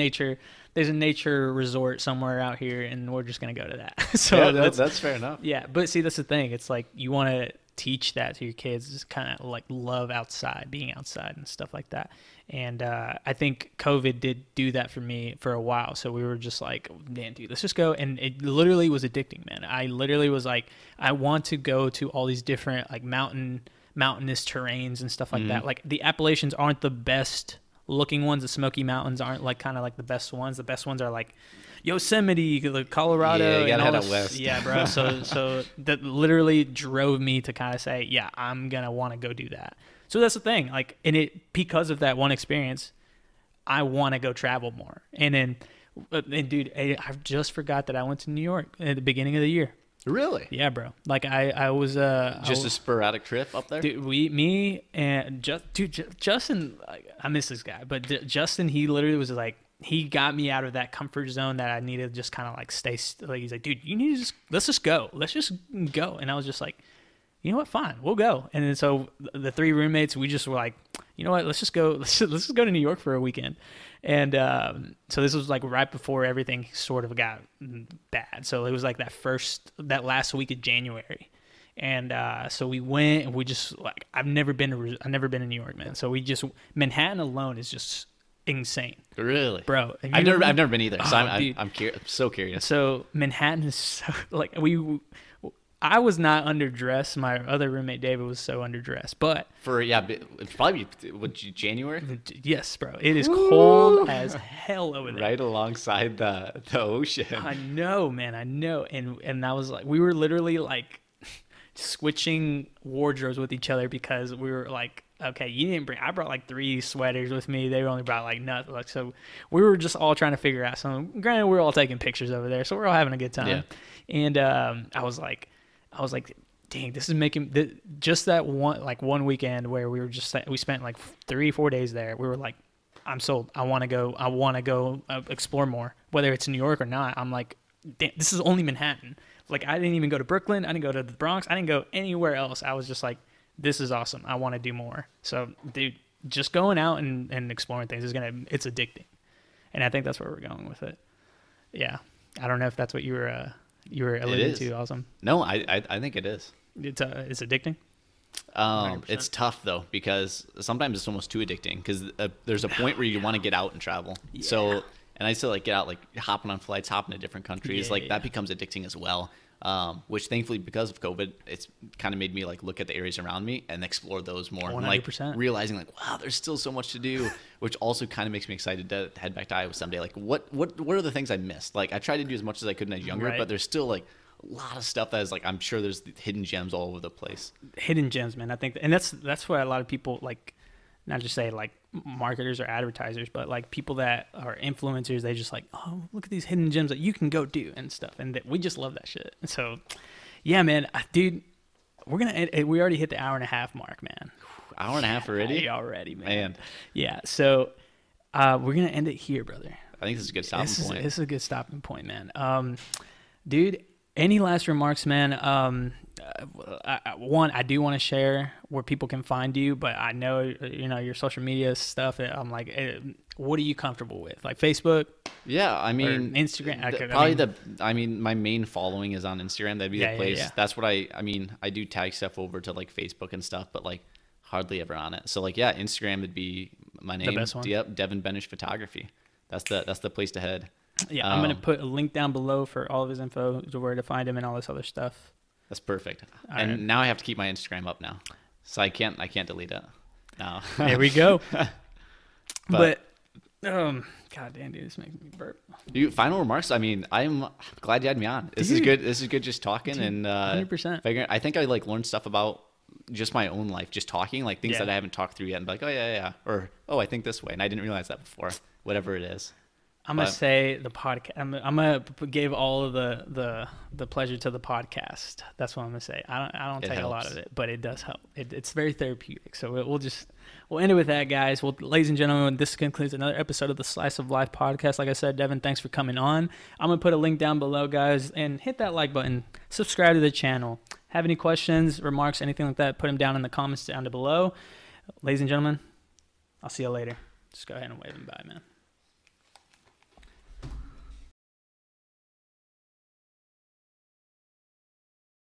nature resort somewhere out here, and we're just going to go to that. So yeah, that's fair enough. Yeah. But see, that's the thing. It's like, you want to teach that to your kids, just kind of like love outside, being outside and stuff like that. And I think COVID did do that for me for a while. So we were just like, man, dude, let's just go. And it literally was addicting, man. I literally was like, I want to go to all these different like mountainous terrains and stuff like that. Like the Appalachians aren't the best looking ones. The Smoky Mountains aren't like kind of like the best ones. The best ones are like Yosemite, like Colorado. Yeah, you gotta and head all out west. Yeah, bro. So that literally drove me to kind of say, yeah, I'm gonna want to go do that. So that's the thing. Like, and it, because of that one experience, I want to go travel more. And dude, I just forgot that I went to New York at the beginning of the year. Really? Yeah, bro. Like I was just a sporadic trip up there. Dude, me and Justin. I miss this guy, but Justin, he literally was like, he got me out of that comfort zone that I needed to just kind of like stay. Like he's like, dude, you need to let's just go. And I was just like, you know what? Fine, we'll go. And then so the three roommates, we just were like, you know what? Let's just go. Let's just go to New York for a weekend. And so this was like right before everything sort of got bad. So it was like that last week of January. And so we went, and we just like, I've never been in New York, man. So Manhattan alone is just insane. Really, bro? I've never been either. So I'm so curious. So Manhattan is so like I was not underdressed. My other roommate David was so underdressed. But it's probably January. Yes, bro. It is cold as hell over there. Right alongside the ocean. I know, man. I know. And I was like, we were literally like switching wardrobes with each other because we were like, okay, I brought like 3 sweaters with me. They only brought like nothing. Like, so we were just all trying to figure out something. Granted, we were all taking pictures over there, so we're all having a good time. Yeah. And I was like, dang, this is making just that one weekend where we spent like 3-4 days there. We were like, I'm sold. I want to go explore more, whether it's New York or not. I'm like, damn, this is only Manhattan. Like, I didn't even go to Brooklyn. I didn't go to the Bronx. I didn't go anywhere else. I was just like, this is awesome. I want to do more. So, dude, just going out and exploring things it's addicting. And I think that's where we're going with it. Yeah. I don't know if that's what you were alluding to. Awesome. No, I think it is. It's addicting. 100%. It's tough though, because sometimes it's almost too addicting, because there's a point where you want to get out and travel. Yeah. So, and I still like get out, like hopping on flights, hopping to different countries, that becomes addicting as well. Which thankfully, because of COVID, it's kind of made me like look at the areas around me and explore those more. 100%. And like realizing like, wow, there's still so much to do, which also kind of makes me excited to head back to Iowa someday. Like what are the things I missed? Like I tried to do as much as I could when I was younger, but there's still like a lot of stuff that is like, I'm sure there's hidden gems all over the place. Hidden gems, man. I think, and that's why a lot of people like, not just say like marketers or advertisers, but like people that are influencers, they just like, oh, look at these hidden gems that you can go do and stuff. And we just love that shit. So yeah, man, dude, we already hit the 1.5 hour mark, man. 1.5 hours already? Already, man. Yeah. So we're going to end it here, brother. I think this is a good stopping point. This is a good stopping point, man. Dude, any last remarks, man? I do want to share where people can find you, but I know, your social media stuff. I'm like, what are you comfortable with? Like Facebook? Yeah, I mean, Instagram. My main following is on Instagram. That'd be the place. Yeah. That's what I do tag stuff over to like Facebook and stuff, but like hardly ever on it. So like, yeah, Instagram would be my name. The best one. Yep, Devin Benish Photography. That's the place to head. Yeah, I'm gonna put a link down below for all of his info, to where to find him and all this other stuff. That's perfect. And now I have to keep my Instagram up now, so I can't delete it. No. There we go. but God damn, dude, this makes me burp. Dude, final remarks. I mean, I'm glad you had me on. This is good. This is good, just talking. Dude, and 100%. I think I like learned stuff about just my own life, just talking, like things that I haven't talked through yet, and be like, oh yeah, or oh, I think this way, and I didn't realize that before. Whatever it is. I'm gonna say the podcast. I'm gonna give all of the pleasure to the podcast. That's what I'm gonna say. I don't take a lot of it, but it does help. It's very therapeutic. So we'll end it with that, guys. Well, ladies and gentlemen, this concludes another episode of the Slice of Life podcast. Like I said, Devin, thanks for coming on. I'm gonna put a link down below, guys, and hit that like button. Subscribe to the channel. Have any questions, remarks, anything like that? Put them down in the comments down below. Ladies and gentlemen, I'll see you later. Just go ahead and wave them bye, man.